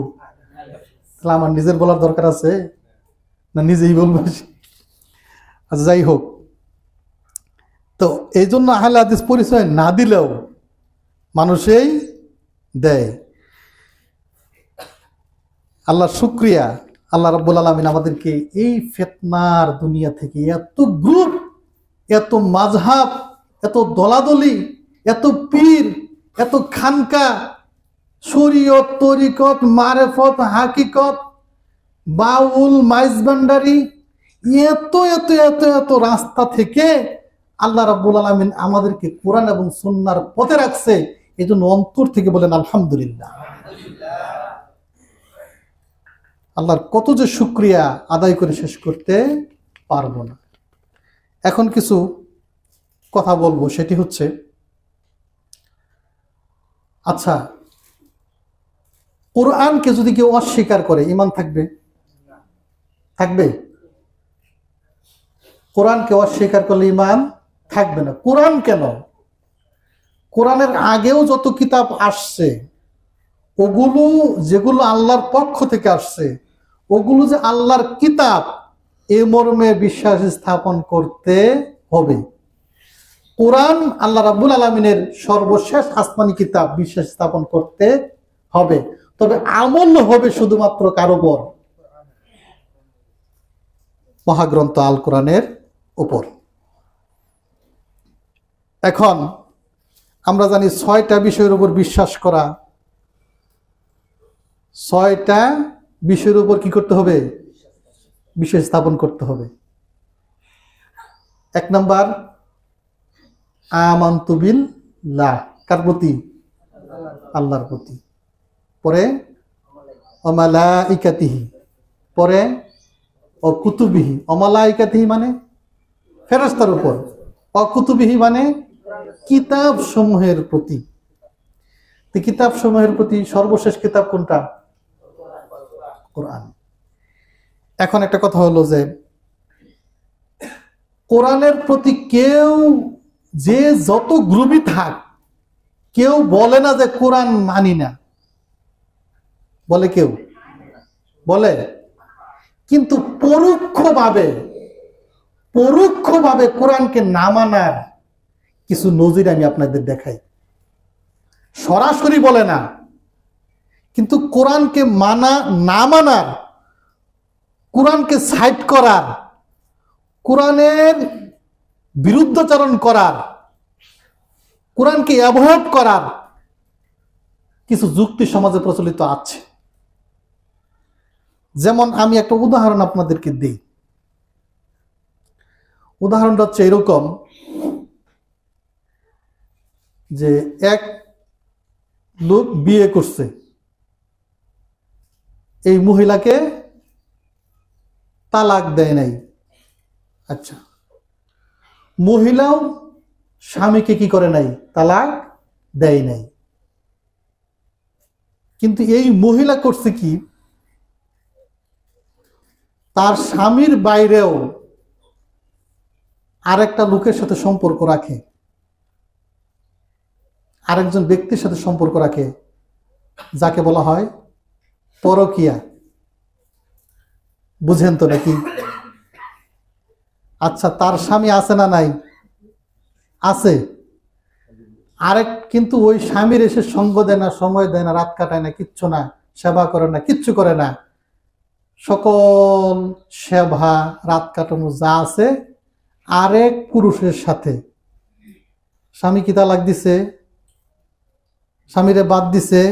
তাহলে আমার নিজের বলার দরকার আছে না নিজেই বলবো? আচ্ছা, যাই হোক। তো এই জন্য আহলে হাদিস পরিচয় না দিলেও মানুষই দেয়। আল্লাহ শুকরিয়া, আল্লাহ রাব্বুল আলামিন আমাদেরকে এই ফিতনার দুনিয়া থেকে, এত গ্রুপ, এত মাযহাব, এত দলাদলি, এত পীর, এত খানকা, শরীয়ত, তরিকত, মারেফত, হাকিকত, বাউল, মাইজভান্ডারি, এত এত এত এত রাস্তা থেকে আল্লাহ রাব্বুল আলামিন আমাদেরকে কোরআন এবং সুন্নাহর পথে রাখছে। এই জন্য অন্তর থেকে বলেন আলহামদুলিল্লাহ। আল্লাহর কত যে শুকরিয়া আদায় করে শেষ করতে পারবো না। এখন কিছু কথা বলবো, সেটি হচ্ছে, আচ্ছা, কোরআনকে যদি কেউ অস্বীকার করে ঈমান থাকবে? থাকবে? কোরআনকে অস্বীকার করলে ঈমান থাকবে না। কোরআন কেন? কোরআনের আগেও যত কিতাব আসছে, ওগুলো যেগুলো আল্লাহর পক্ষ থেকে আসছে, ওগুলো যে আল্লাহর কিতাব, এ মর্মে বিশ্বাস স্থাপন করতে হবে। কোরআন আল্লাহ রাব্বুল আলামিনের সর্বশেষ আসমানি কিতাব, বিশ্বাস স্থাপন করতে হবে। তবে আমল হবে শুধুমাত্র কার উপর? মহাগ্রন্থ আল কোরআনের উপর। এখন আমরা জানি 6টা বিষয়ের উপর বিশ্বাস করা, 6টা বিষয়ের উপর কি করতে হবে? বিশ্বাস স্থাপন করতে হবে। 1 নাম্বার, আমানতু বিল্লাহ, কার প্রতি? আল্লাহর প্রতি। পরে অমালাইকাতিহি, পরে অকুতুবিহি। অমালাইকাতিহি মানে ফেরেশতার উপর, অকুতুবিহি মানে কিতাব সমূহের প্রতি। কিতাব সমূহের প্রতি সর্বশেষ কিতাব কোনটা? কোরআন। এখন একটা কথা হলো যে কোরআনের প্রতি কেউ যে যত গ্রুপই থাক, কেউ বলে না যে কোরআন মানি না। বলে? কেউ বলে? কিন্তু পরোক্ষভাবে কোরআনকে না মানার কিছু নজির আমি আপনাদের দেখাই। সরাসরি বলে না, কিন্তু কোরআনকে না মানার, কোরআনকে সাইড করার, কোরআনের বিরুদ্ধাচরণ করার, কোরআনকে অ্যাভয়েড করার কিছু যুক্তি সমাজে প্রচলিত আছে। যেমন আমি একটা উদাহরণ আপনাদেরকে দিই। উদাহরণটা হচ্ছে এরকম যে এক লোক বিয়ে করছে, এই মহিলাকে তালাক দেয় নাই। আচ্ছা, মহিলাও স্বামীকে কি করে নাই? তালাক দেয় নাই। কিন্তু এই মহিলা করছে কি? তার স্বামীর বাইরেও আরেকটা লোকের সাথে সম্পর্ক রাখে, আরেকজন ব্যক্তির সাথে সম্পর্ক রাখে, যাকে বলা হয় পরকিয়া। বুঝেন তো নাকি? আচ্ছা, তার স্বামী আছে না নাই? আছে। কিন্তু ওই স্বামীর এসে সঙ্গ দেয় না, সময় দেয় না, রাত কাটায় না, কিচ্ছু না, সেবা করে না, কিচ্ছু করে না। সকল সেবা, রাত কাটানো যা আছে আরেক পুরুষের সাথে। স্বামী কি তালাক দিছে? স্বামীরে বাদ দিছে।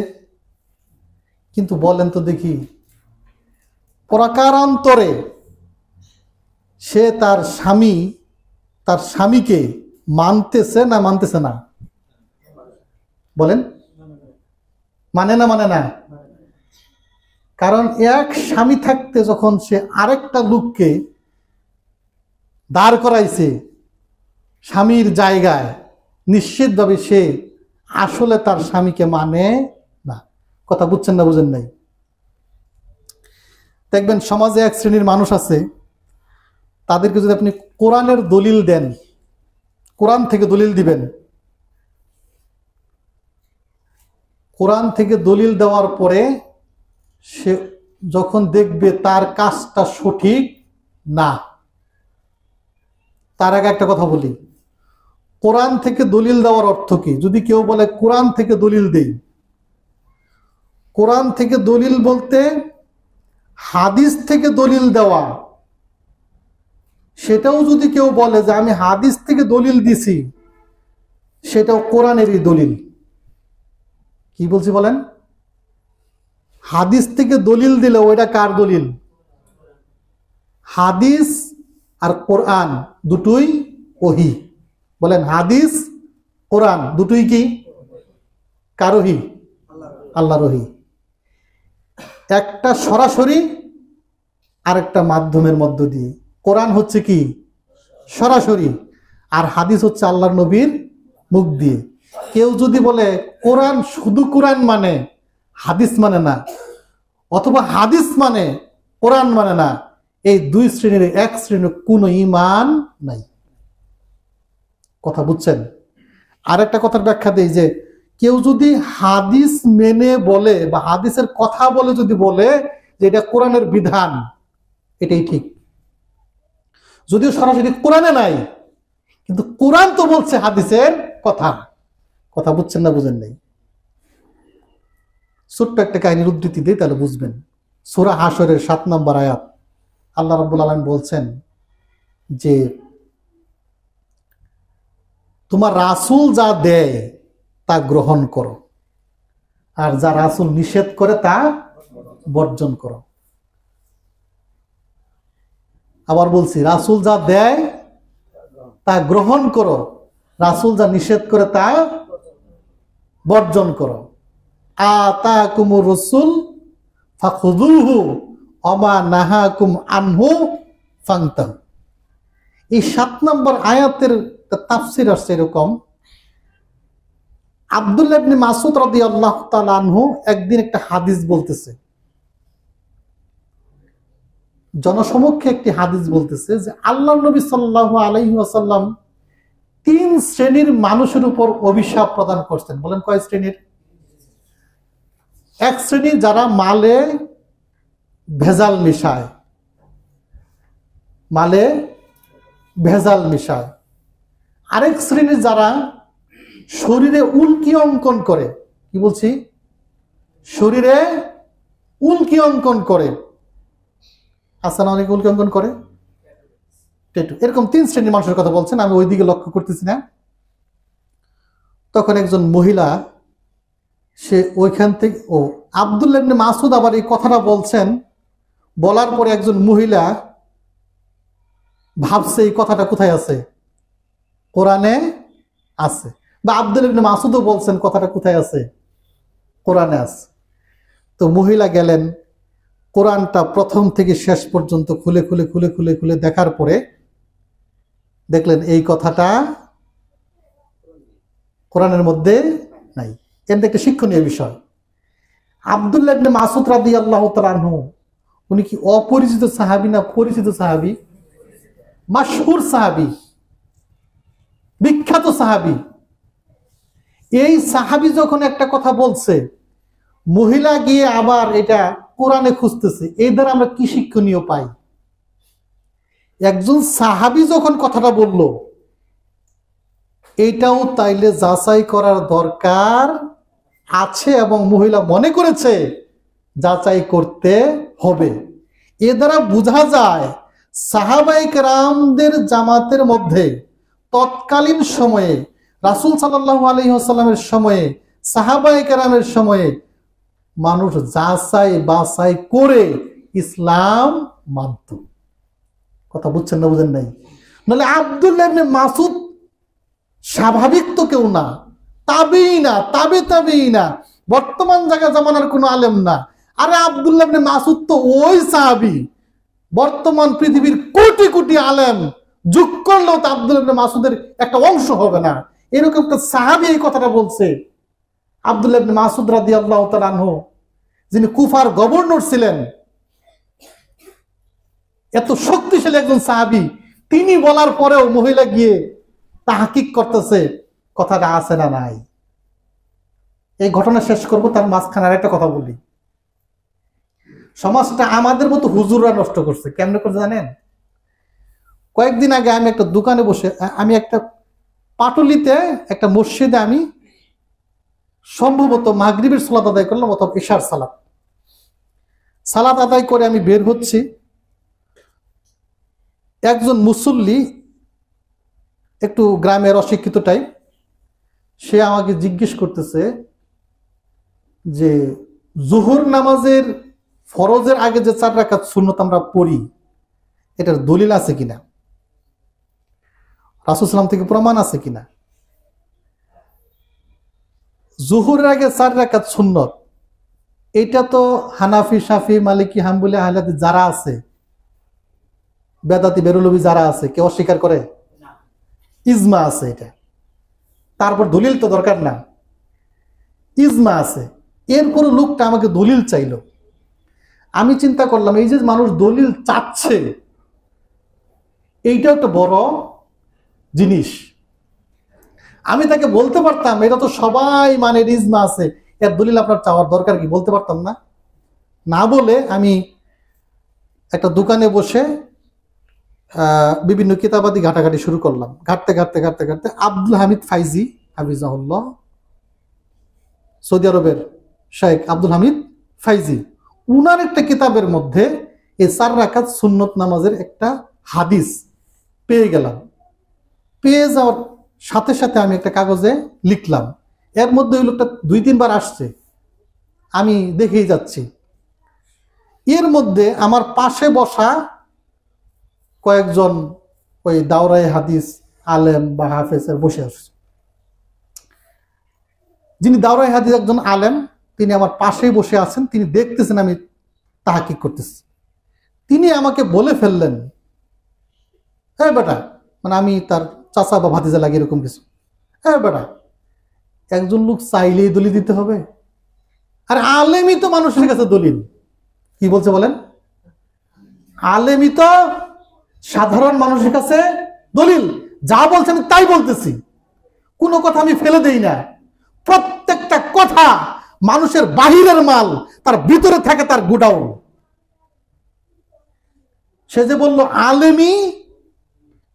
কিন্তু বলেন তো দেখি, প্রকারান্তরে সে তার স্বামীকে মানতেছে না মানতেছে না? বলেন, মানে না? মানে না? কারণ এক স্বামী থাকতে যখন সে আরেকটা লোককে দাঁড় করাইছে স্বামীর জায়গায়, নিশ্চিতভাবে সে আসলে তার স্বামীকে মানে না। কথা বুঝছেন না? বুঝেন নাই? দেখবেন সমাজে এক শ্রেণীর মানুষ আছে, তাদেরকে যদি আপনি কোরআনের দলিল দেন, কোরআন থেকে দলিল দিবেন, কোরআন থেকে দলিল দেওয়ার পরে সে যখন দেখবে তার কাজটা সঠিক না, তার আগে একটা কথা বলি, কোরআন থেকে দলিল দেওয়ার অর্থ কি? যদি কেউ বলে কোরআন থেকে দলিল দেই, কোরআন থেকে দলিল বলতে হাদিস থেকে দলিল দেওয়া। সেটাও যদি কেউ বলে যে আমি হাদিস থেকে দলিল দিছি, সেটাও কোরআনেরই দলিল। কি বলছি বলেন? হাদিস থেকে দলিল দিলে ওইটা কার দলিল? হাদিস আর কোরআন দুটোই ওহী। বলেন হাদিস কোরআন দুটোই কি? কার ওহী? আল্লাহর ওহী। একটা সরাসরি আর একটা মাধ্যমের মধ্য দিয়ে। কোরআন হচ্ছে কি সরাসরি, আর হাদিস হচ্ছে আল্লাহর নবীর মুখ দিয়ে। কেউ যদি বলে কোরআন শুধু কোরআন মানে হাদিস মানে না, অথবা হাদিস মানে কোরআন মানে না, এই দুই শ্রেণীর এক শ্রেণীর কোনো ঈমান নাই। কথা বুঝছেন? আর একটা কথার ব্যাখ্যা দেই যে কেউ যদি হাদিস মেনে বলে বা হাদিসের কথা বলে যদি বলে যে এটা কোরআনের বিধান, এটাই ঠিক, যদিও সরাসরি কোরআনে নাই, কিন্তু কোরআন তো বলছে হাদিসের কথা। কথা বুঝছেন না বুঝেন নাই? ছোট্ট একটা কাহিনীর উদ্ধৃতি দিই, তাহলে বুঝবেন। সূরা হাশরের 7 নম্বর আয়াত, আল্লাহ রাব্বুল আলামিন বলছেন যে তোমার রাসূল যা দেয় তা গ্রহণ করো, আর যা রাসূল নিষেধ করে তা বর্জন করো। আবার বলছি, রাসূল যা দেয় তা গ্রহণ করো, রাসূল যা নিষেধ করে তা বর্জন করো। আতাকুমুর রাসূল ফাখুযুহু ওমা নাহাকুম আনহু ফান্তাহু। এই 7 নম্বর আয়াতের তাফসীর আসছে এরকম, আব্দুল্লাহ ইবনে মাসউদ রাদিয়াল্লাহু তাআলা আনহু একদিন একটা হাদিস বলতেছে, জনসমক্ষে একটি হাদিস বলতেছে যে আল্লাহর নবী সাল্লাল্লাহু আলাইহি ওয়াসাল্লাম 3 শ্রেণীর মানুষের উপর অভিশাপ প্রদান করছেন। বলেন কয় শ্রেণীর? এক শ্রেণী যারা মালে ভেজাল মিশায়, মালে ভেজাল মিশায়। আরেক শ্রেণী যারা শরীরে উল্কি অঙ্কন করে। কি বলছি? শরীরে উল্কি অঙ্কন করে। হাসান অনেক উল্কি অঙ্কন করে, এরকম 3 শ্রেণীর মানুষের কথা বলছেন, আমি ওই দিকে লক্ষ্য করতেছি না। তখন একজন মহিলা, সে ওইখান থেকে, ও আব্দুল্লাহ ইবনে মাসউদ আবার এই কথাটা বলছেন, বলার পরে একজন মহিলা ভাবছে এই কথাটা কোথায় আছে? কোরআনে আছে। বা আব্দুল্লাহ ইবনে মাসউদও বলছেন কথাটা কোথায় আছে? কোরআনে আছে। তো মহিলা গেলেন, কোরআনটা প্রথম থেকে শেষ পর্যন্ত খুলে খুলে খুলে খুলে খুলে দেখার পরে দেখলেন এই কথাটা কোরআনের মধ্যে নাই। এটা একটা শিক্ষণীয় বিষয়। আব্দুল্লাহ ইবনে মাসউদ রাদিয়াল্লাহু তাআলা আনহু, উনি কি অপরিচিত সাহাবী না পরিচিত সাহাবী? মাশহুর সাহাবী, বিখ্যাত সাহাবী। এই সাহাবী যখন একটা কথা বলছে, মহিলা গিয়ে আবার এটা কোরআনে খুঁজতেছে। এই দ্বারা আমরা কি শিক্ষণীয় পাই? একজন সাহাবী যখন কথাটা বলল, এইটাও তাইলে যাচাই করার দরকার আছে, এবং মহিলা মনে করেছে যাচাই করতে হবে। এ দ্বারা বোঝা যায় সাহাবায়ে কেরামদের জামাতের মধ্যে তৎকালীন সময়ে, রাসূল সাল্লাল্লাহু আলাইহি ওয়াসাল্লামের সময়ে, সাহাবায়ে কেরামের সময়ে মানুষ যাচাই বাছাই করে ইসলাম মানত। কথা বুঝছেন না বুঝেন নাই? নাহলে আব্দুল্লাহ ইবনে মাসউদ স্বাভাবিক তো কেউ না, তাবেঈ না, তাবেঈ না, বর্তমান জামানার কোনো আলেম না। আরে আব্দুল্লাহ ইবনে মাসউদ তো ওই সাহাবী, বর্তমান পৃথিবীর কোটি কোটি আলেম যোগ করলেও তো আব্দুল্লাহ ইবনে মাসউদের একটা অংশ হবে না। এরকম একটা সাহাবী এই কথাটা বলছে। আব্দুল্লাহ ইবনে মাসউদ রাদিয়াল্লাহু তাআলা আনহু, যিনি কুফার গভর্নর ছিলেন, এত শক্তিশালী একজন সাহাবী, তিনি বলার পরেও মহিলা গিয়ে তাহকিক করতেছে কথাটা আছে না নাই। এই ঘটনা শেষ করব, তার মাঝখানে আরেকটা কথা বলি। সমাজটা আমাদের মতো হুজুররা নষ্ট করছে। কেমনে করে জানেন? কয়েকদিন আগে আমি একটা দোকানে বসে, আমি একটা পাটুলিতে একটা মসজিদে আমি সম্ভবত মাগরিবের সালাত আদায় করলাম, অথবা ইশার সালাত আদায় করে আমি বের হচ্ছি। একজন মুসল্লি, একটু গ্রামের অশিক্ষিত টাইপ, সে আমাকে জিজ্ঞেস করতেছে যে জোহর নামাজের ফরজের আগে যে 4 রাকাত সুন্নত আমরা পড়ি, এটার দলিল আছে কিনা, রাসূল সাল্লাল্লাহু থেকে প্রমাণ আছে কিনা। জোহরের আগে 4 রাকাত সুন্নত, এটা তো হানাফি, শাফি, মালিকি, হাম্বলি, আহলে হাদিস যারা আছে, বেদাতি, বেরলভী যারা আছে, কেউ অস্বীকার করে? ইজমা আছে এটা। তারপর দলিল তো দরকার না, ইজমা আছে। এরপর লোকটা আমাকে দলিল চাইলো। আমি চিন্তা করলাম, এই যে মানুষ দলিল চাচ্ছে, এইটা একটা বড় জিনিস। আমি তাকে বলতে পারতাম, এটা তো সবাই মানে ইজমা আছে, এর দলিল আপনার চাওয়ার দরকার কি, বলতে পারতাম না? না বলে আমি একটা দোকানে বসে বিভিন্ন কিতাবাদি ঘাটাঘাটি শুরু করলাম। ঘাটতে ঘাটতে ঘাটতে ঘাটতে আব্দুল হামিদ ফাইজি হাফিজাহুল্লাহ, সৌদি আরবের শেখ আব্দুল হামিদ ফাইজি, উনার একটা কিতাবের মধ্যে এই 4 রাকাত সুন্নত নামাজের একটা হাদিস পেয়ে গেলাম। পেয়ে যাওয়ার সাথে সাথে আমি একটা কাগজে লিখলাম। এর মধ্যে ওই লোকটা 2-3 বার আসছে, আমি দেখেই যাচ্ছি। এর মধ্যে আমার পাশে বসা কয়েকজন ওই দাওরায়ে হাদিস আলেম বা হাফেজের বসে আসছে। যিনি দাওরায়ে হাদিস একজন আলেম, তিনি আমার পাশেই বসে আছেন, তিনি দেখতেছেন আমি তাহকিক করতেছি। তিনি আমাকে বলে ফেললেন, হ্যাঁ বেটা, মানে আমি তার চাচা বা ভাতিজা লাগে এরকম কিছু, হ্যাঁ বেটা, একজন লোক চাইলেই দলিল দিতে হবে? আর আলেমই তো মানুষের কাছে দলিল। কি বলছে বলেন? আলেমই তো সাধারণ মানুষের কাছে দলিল। যা বলছে আমি তাই বলতেছি, কোনো কথা আমি ফেলে দেই না। প্রত্যেকটা কথা মানুষের বাহিরের মাল, তার ভিতরে থাকে তার গোডাউন। সে যে বলল আলেমই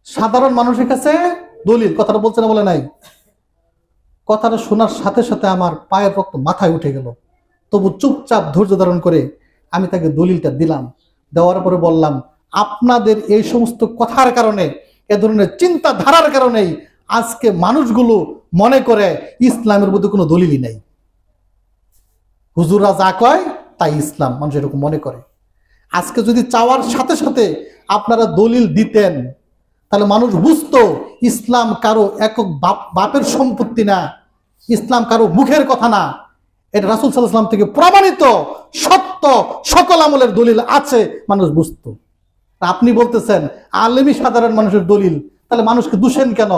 সাধারণ মানুষের কাছে দলিল, কথাটা বলছে না বলে নাই? কথাটা শোনার সাথে সাথে আমার পায়ের রক্ত মাথায় উঠে গেল। তবু চুপচাপ ধৈর্য ধারণ করে আমি তাকে দলিলটা দিলাম। দেওয়ার পরে বললাম, আপনাদের এই সমস্ত কথার কারণে, এ ধরনের চিন্তাধারার কারণেই আজকে মানুষগুলো মনে করে ইসলামের মধ্যে কোনো দলিলই নাই। হুজুররা যা কয় তাই ইসলাম, মানুষ এরকম মনে করে। আজকে যদি চাওয়ার সাথে সাথে আপনারা দলিল দিতেন, তাহলে মানুষ বুঝতো ইসলাম কারো একক বাপের সম্পত্তি না, ইসলাম কারো মুখের কথা না, এটা রাসূল সাল্লাল্লাহু আলাইহি ওয়াসাল্লাম থেকে প্রমাণিত সত্য, সকল আমলের দলিল আছে, মানুষ বুঝতো। আপনি বলতেছেন আলেমই সাধারণ মানুষের দলিল, তাহলে মানুষকে দূষেন কেন?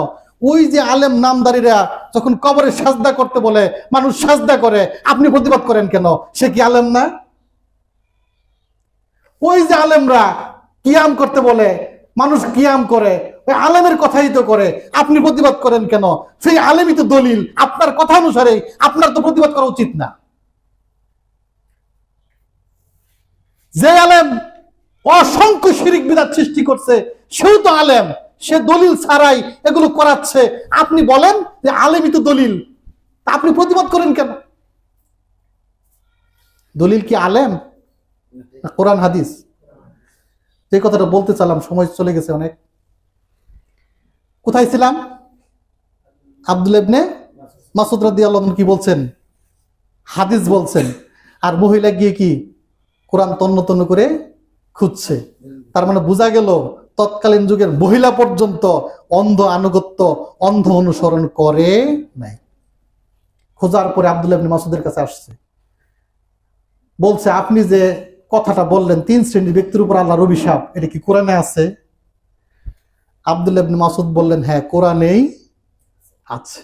ওই যে আলেম নামদারিরা যখন কবরে সাজদা করতে বলে, মানুষ সাজদা করে, আপনি প্রতিবাদ করেন কেন? সে কি আলেম না? ওই যে আলেমরা কিয়াম করতে বলে, মানুষ কিয়াম করে, ওই আলেমের কথাই তো করে, আপনি প্রতিবাদ করেন কেন? সেই আলেমই তো দলিল, আপনার কথা অনুসারে আপনার তো প্রতিবাদ করা উচিত না। যে আলেম অসংখ্য শিরিক বিদআত সৃষ্টি করছে, সেও তো আলেম, সে দলিল ছাড়াই এগুলো করাচ্ছে। আপনি বলেন যে আলেমই তো দলিল, আপনি প্রতিবাদ করেন কেন? দলিল কি আলেম না কোরআন হাদিস? যে কথাটা বলতে চালাম, সময় চলে গেছে অনেক। কোথায় ছিলাম? আব্দুল্লাহ ইবনে মাসউদ রাদিয়াল্লাহু আনহু কি বলছেন? হাদিস বলছেন। আর মহিলা গিয়ে কি কোরআন তন্ন তন্ন করে খুঁজছে। তার মানে বোঝা গেল তৎকালীন যুগের মহিলা পর্যন্ত অন্ধ আনুগত্য, অন্ধ অনুসরণ করে নাই। খোঁজার পরে আব্দুল্লাহ ইবনে মাসউদের কাছে আসছে, বলছে আপনি যে কথাটা বললেন 3 শ্রেণীর ব্যক্তির উপর আল্লাহর অভিশাপ, এটা কি কোরআনে আছে? আব্দুল্লাহ ইবনে মাসউদ বললেন, হ্যাঁ কোরআনেই আছে।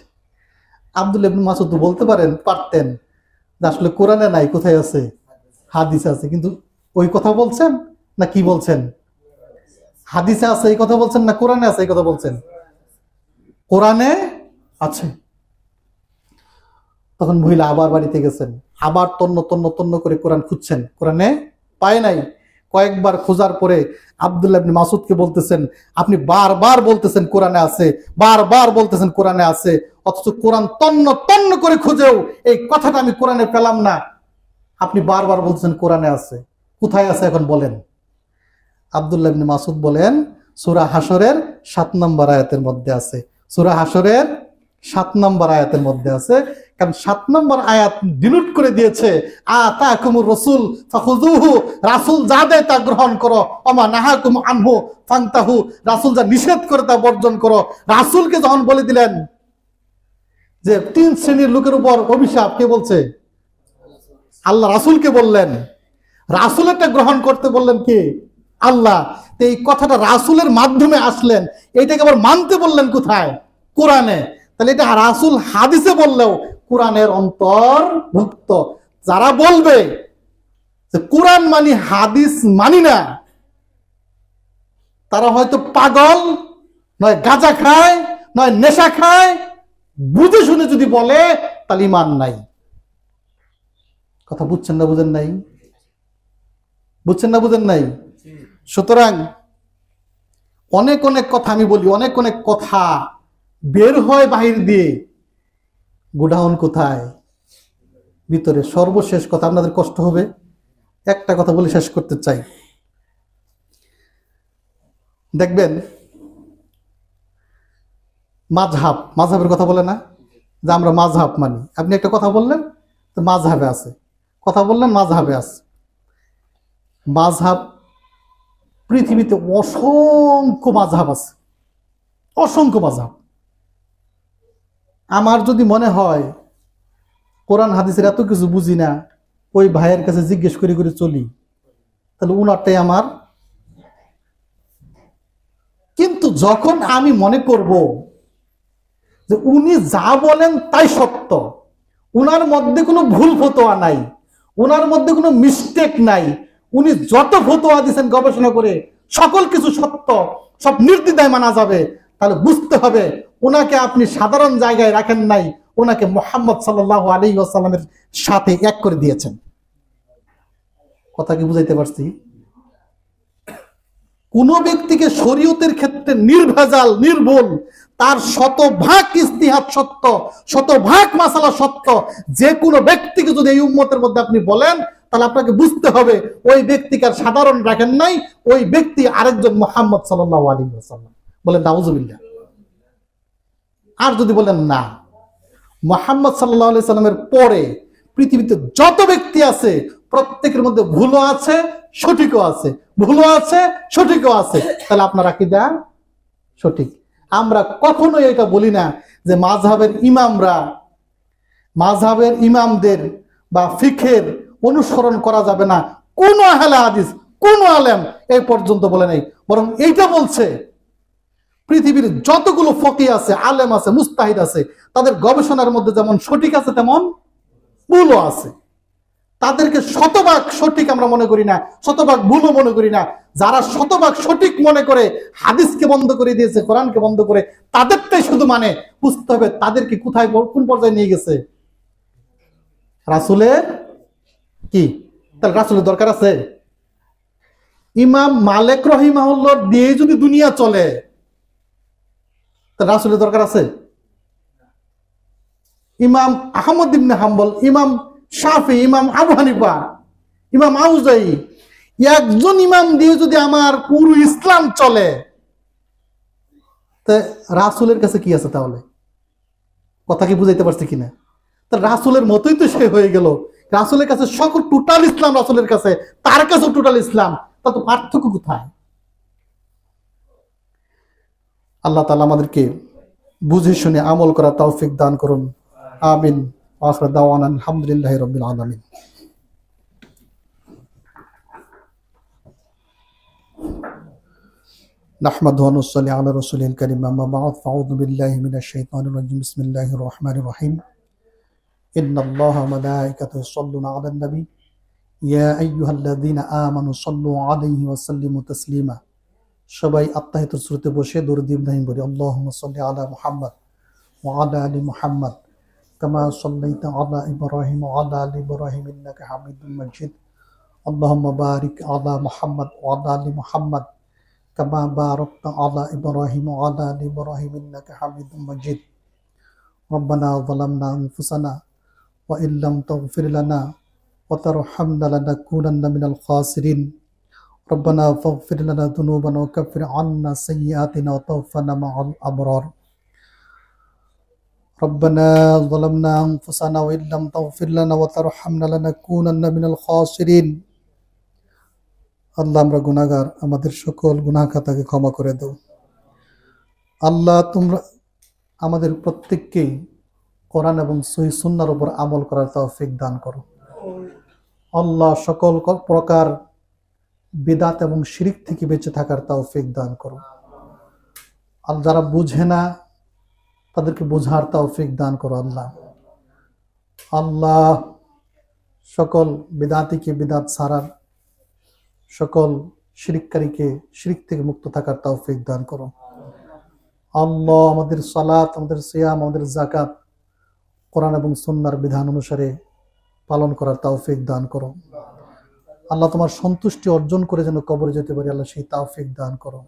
আব্দুল্লাহ ইবনে মাসউদ বলতে পারতেন যে আসলে কোরআনে নাই, কোথায় আছে? হাদিসে আছে। কিন্তু ওই কথা বলছেন না কি বলছেন? হাদিসে আছে এই কথা বলছেন না কোরআনে আছে এই কথা বলছেন? কোরআনে আছে। তখন মহিলা আবার বাড়িতে গেছেন, আবার তন্ন তন্ন তন্ন করে কোরআন খুঁজছেন, কোরআনে পায় নাই। কয়েকবার খোঁজার পরে আব্দুল্লাহ ইবনে মাসউদকে বলতেছেন, আপনি বারবার বলতেছেন কোরআনে আছে, বারবার বলতেছেন কোরআনে আছে, অথচ কোরআন তন্ন তন্ন করে খুঁজেও এই কথাটা আমি কোরআনে পেলাম না। আপনি বারবার বলতেছেন কোরআনে আছে, কোথায় আছে এখন বলেন? আব্দুল্লাহ ইবনে মাসউদ বলেন, সূরা হাশরের 7 নম্বর আয়াতের মধ্যে আছে। সূরা হাশরের 7 নম্বর আয়াতের মধ্যে আছে, কারণ 7 নম্বর আয়াত ডিনোট করে দিয়েছে আতাকুমুর রাসূল ফাখুযুহু, রাসূল যা দেয় তা গ্রহণ করো, ওমা নাহাকুম আনহু ফান্তাহু, রাসূল যা নিষেধ করে তা বর্জন করো। রাসূলকে যখন বলে দিলেন যে 3 শ্রেণীর লোকের উপর অভিশাপ, কে বলছে? আল্লাহ রাসূলকে বললেন, রাসূলেরটা গ্রহণ করতে বললেন কে? আল্লাহ। তো এই কথাটা রাসূলের মাধ্যমে আসলেন, এইটাকে আবার মানতে বললেন কোথায়? কোরআনে। তাহলে এটা রাসূল হাদিসে বললেও কোরআনের অন্তর্ভুক্ত। যারা বলবে যে কোরআন মানি হাদিস মানি না, তারা হয়তো পাগল, নয় গাঁজা খায়, নয় নেশা খায়, বুঝে শুনে যদি বলে তাহলে ঈমান নাই। কথা বুঝছেন না বুঝেন নাই? বুঝছেন না বুঝেন নাই? সুতরাং অনেক অনেক কথা আমি বলি, অনেক অনেক কথা বের হয় বাহির দিয়ে, গোডাউন কোথায়? ভিতরে। সর্বশেষ কথা, আপনাদের কষ্ট হবে, একটা কথা বলে শেষ করতে চাই। দেখবেন মাযহাবের কথা বলে না যে আমরা মাযহাব মানি। আপনি একটা কথা বললেন তো মাযহাবে আছে, কথা বললেন মাযহাবে আছে। মাযহাব, পৃথিবীতে অসংখ্য মাযহাব আছে, অসংখ্য মাযহাব। আমার যদি মনে হয় কোরআন হাদিসের এত কিছু বুঝি না, ওই ভাইয়ের কাছে জিজ্ঞেস করে করে চলি, তাহলে উনারটাই আমার। কিন্তু যখন আমি মনে করব যে উনি যা বলেন তাই সত্য, উনার মধ্যে কোনো ভুল ফতোয়া নাই, উনার মধ্যে কোনো মিস্টেক নাই, উনি যত ফতোয়া দিয়েছেন গবেষণা করে সকল কিছু সত্য, সব নির্দ্বিধায় মানা যাবে, তাহলে বুঝতে হবে ওনাকে আপনি সাধারণ জায়গায় রাখেন নাই, ওনাকে মুহাম্মদ সাল্লাল্লাহু আলাইহি ওয়াসাল্লামের সাথে এক করে দিয়েছেন। কথা কি বুঝাইতে পারছি? কোন ব্যক্তিকে শরীয়তের ক্ষেত্রে নির্ভেজাল, নির্ভুল, তার শতভাগ ইজতিহাদ সত্য, শতভাগ মাসালা সত্য, যে কোনো ব্যক্তিকে যদি এই উম্মতের মধ্যে আপনি বলেন, তাহলে আপনাকে বুঝতে হবে ওই ব্যক্তিকে আর সাধারণ রাখেন নাই, ওই ব্যক্তি আরেকজন মুহাম্মদ সাল্লাল্লাহু আলাইহি ওয়াসাল্লাম। বলেন নাউজুবিল্লাহ। আর যদি বলেন না, মুহাম্মদ সাল্লাল্লাহু আলাইহি সাল্লামের পরে পৃথিবীতে যত ব্যক্তি আছে প্রত্যেকের মধ্যে ভুলও আছে, সঠিকও আছে, ভুলও আছে, সঠিকও আছে, তাহলে আপনার আকীদা সঠিক। আমরা কখনোই এটা বলি না যে মাযহাবের ইমামরা, মাযহাবের ইমামদের বা ফিকহের অনুসরণ করা যাবে না, কোন আহলে হাদিস, কোন আলেম এই পর্যন্ত বলে নাই। বরং এইটা বলছে পৃথিবীর যতগুলো ফকিহ আছে, আলেম আছে, মুস্তাহিদ আছে, তাদের গবেষণার মধ্যে যেমন সঠিক আছে তেমন ভুলও আছে। তাদেরকে শতভাগ সঠিক আমরা মনে করি না, শতভাগ ভুলও মনে করি না। যারা শতভাগ সঠিক মনে করে হাদিসকে বন্ধ করে দিয়েছে, কোরআনকে বন্ধ করে, তাদেরটাই শুধু মানে, বুঝতে হবে তাদেরকে কোথায় কোন পর্যায়ে নিয়ে গেছে। রাসূলের কি? তাহলে রাসূলের দরকার আছে? ইমাম মালিক রাহিমাহুল্লাহ দিয়ে যদি দুনিয়া চলে, তাহলে রাসূলের দরকার আছে? ইমাম আহমদ ইবনে হাম্বল, ইমাম শাফি, ইমাম আবু হানিফা, ইমাম আউজাই, একজন ইমাম দিয়ে যদি আমার পুরো ইসলাম চলে, তা রাসূলের কাছে কি আছে তাহলে? কথা কি বুঝাইতে পারছি কিনা? তা রাসূলের মতোই তো সে হয়ে গেল। রাসূলের কাছে সকল টোটাল ইসলাম রাসূলের কাছে, তার কাছে টোটাল ইসলাম, তা তো পার্থক্য কোথায়? আল্লাহ তাআলা আমাদেরকে বুঝে শুনে আমল করার তৌফিক দান করুন। আমিন। আখির দাওয়ানা আলহামদুলিল্লাহি রাব্বিল আলামিন। নাহমাদুহু ওয়া নুসাল্লি আলা রাসূলিল কারীম, আম্মা বা'দ, ফাআউযু বিল্লাহি মিনাশ শাইতানির রাজীম। বিসমিল্লাহির রহমানির রহিম। ইন্নাল্লাহা ওয়া মালাইকাতাহু ইউসাল্লুনা আলান নবী ইয়া আইয়ুহাল্লাযীনা আমানু সাল্লু আলাইহি ওয়া সাল্লিমু তাসলিমা। সবাই আত্তাহিয়াতুর সূরাতে বসে দরুদ ইব্রাহিম বলি। আল্লাহুম্মা সাল্লি আলা মুহাম্মদ ওয়া আলা আলি মুহাম্মদ কামা সাল্লাইতা আলা ইব্রাহিম ওয়া আলা আলি ইব্রাহিম ইন্নাকা হামিদুম মাজিদ। আল্লাহুম্মা বারিক আলা মুহাম্মদ ওয়া আলা আলি মুহাম্মদ কামা বারাকতা আলা ইব্রাহিম ওয়া আলা আলি ইব্রাহিম ইন্নাকা হামিদুম মাজিদ। রব্বানা যালামনা আনফুসানা ওয়া ইল্লাম তাগফির লানা ওয়া তারহামনা লানাকুনান্না মিনাল খাসিরিন। ربنا فاغفر لنا ذنوبنا وكفر عنا سيئاتنا وتوفنا مع الأبرار. ربنا ظلمنا أنفسنا وإن لم تغفر لنا وترحمنا لنكونن من الخاسرين আল্লাহ আমরা গুনাহগার, আমাদের সকল গুনাহ খাতাকে ক্ষমা করে দাও। আল্লাহ তোমরা আমাদের প্রত্যেককেই কোরআন এবং সহিহ সুন্নাহর উপর আমল করার তৌফিক দান করো। আল্লাহ সকল প্রকার বিদআত এবং শিরক থেকে বেঁচে থাকার তৌফিক দান করো। আর যারা বুঝে না তাদেরকে বোঝার তৌফিক দান করো। আল্লাহ সকল বিদআতিকে বিদআত ছাড়ার, সকল শিরককারীকে শিরক থেকে মুক্ত থাকার তৌফিক দান করো। আল্লাহ আমাদের সালাত, আমাদের সিয়াম, আমাদের যাকাত কোরআন এবং সুন্নাহর বিধান অনুসারে পালন করার তৌফিক দান করো। আল্লাহ তোমার সন্তুষ্টি অর্জন করে যেন কবরে যেতে পারি, আল্লাহ সেই তৌফিক দান করো।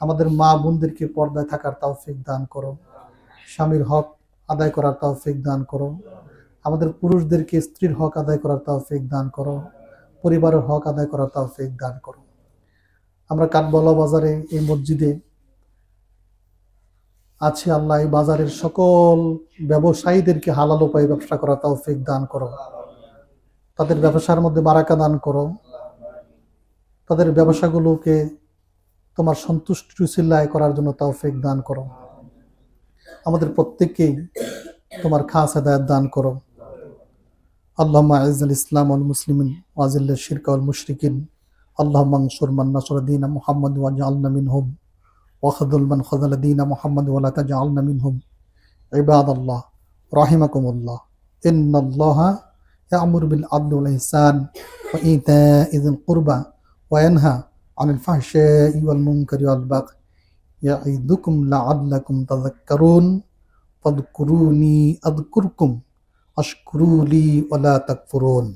আমাদের মা বোনদেরকে পর্দায় থাকার তৌফিক দান করো, স্বামীর হক আদায় করার তৌফিক দান করো। আমাদের পুরুষদেরকে স্ত্রীর হক আদায় করার তৌফিক দান করো, পরিবারের হক আদায় করার তৌফিক দান করো। আমরা কাঠবলা বাজারে এই মসজিদে আছি, আল্লাহ এই বাজারের সকল ব্যবসায়ীদেরকে হালাল উপায়ে ব্যবসা করার তৌফিক দান করো। তাদের ব্যবসার মধ্যে বারাকা দান করো, তাদের ব্যবসাগুলোকে তোমার সন্তুষ্টির উসিলায় করার জন্য তৌফিক দান করো। আমাদের প্রত্যেককেই তোমার খাস হেদায়েত দান করো। আল্লাহুম্মা আইজ্জিল ইসলাম ওয়াল মুসলিমিন ওয়া আযিল্লিশ শিরকা ওয়াল মুশরিকিন। আল্লাহুম্মা আনসুর মান নাসারা দীনা মুহাম্মাদ ওয়াজআলনা মিনহুম ওয়া খাযুল মান খাযালা দীনা মুহাম্মাদ ওয়া লা তাজআলনা মিনহুম। ইবাদাল্লাহ রাহিমাকুমুল্লাহ, ইন্নাল্লাহা ইয়া'মুরু বিল আদলি ওয়াল ইহসান ওয়া ইতাইযিল কুরবা ওয়া ইয়ানহা আনিল ফাহশাই ওয়াল মুনকারি ওয়াল বাগই ইয়া'iদুকুম লা'আল্লাকুম তাযাক্কারুন। ফাযকুরুনি আযকুরকুম ওয়াশকুরু লি ওয়া লা তাকফুরুন।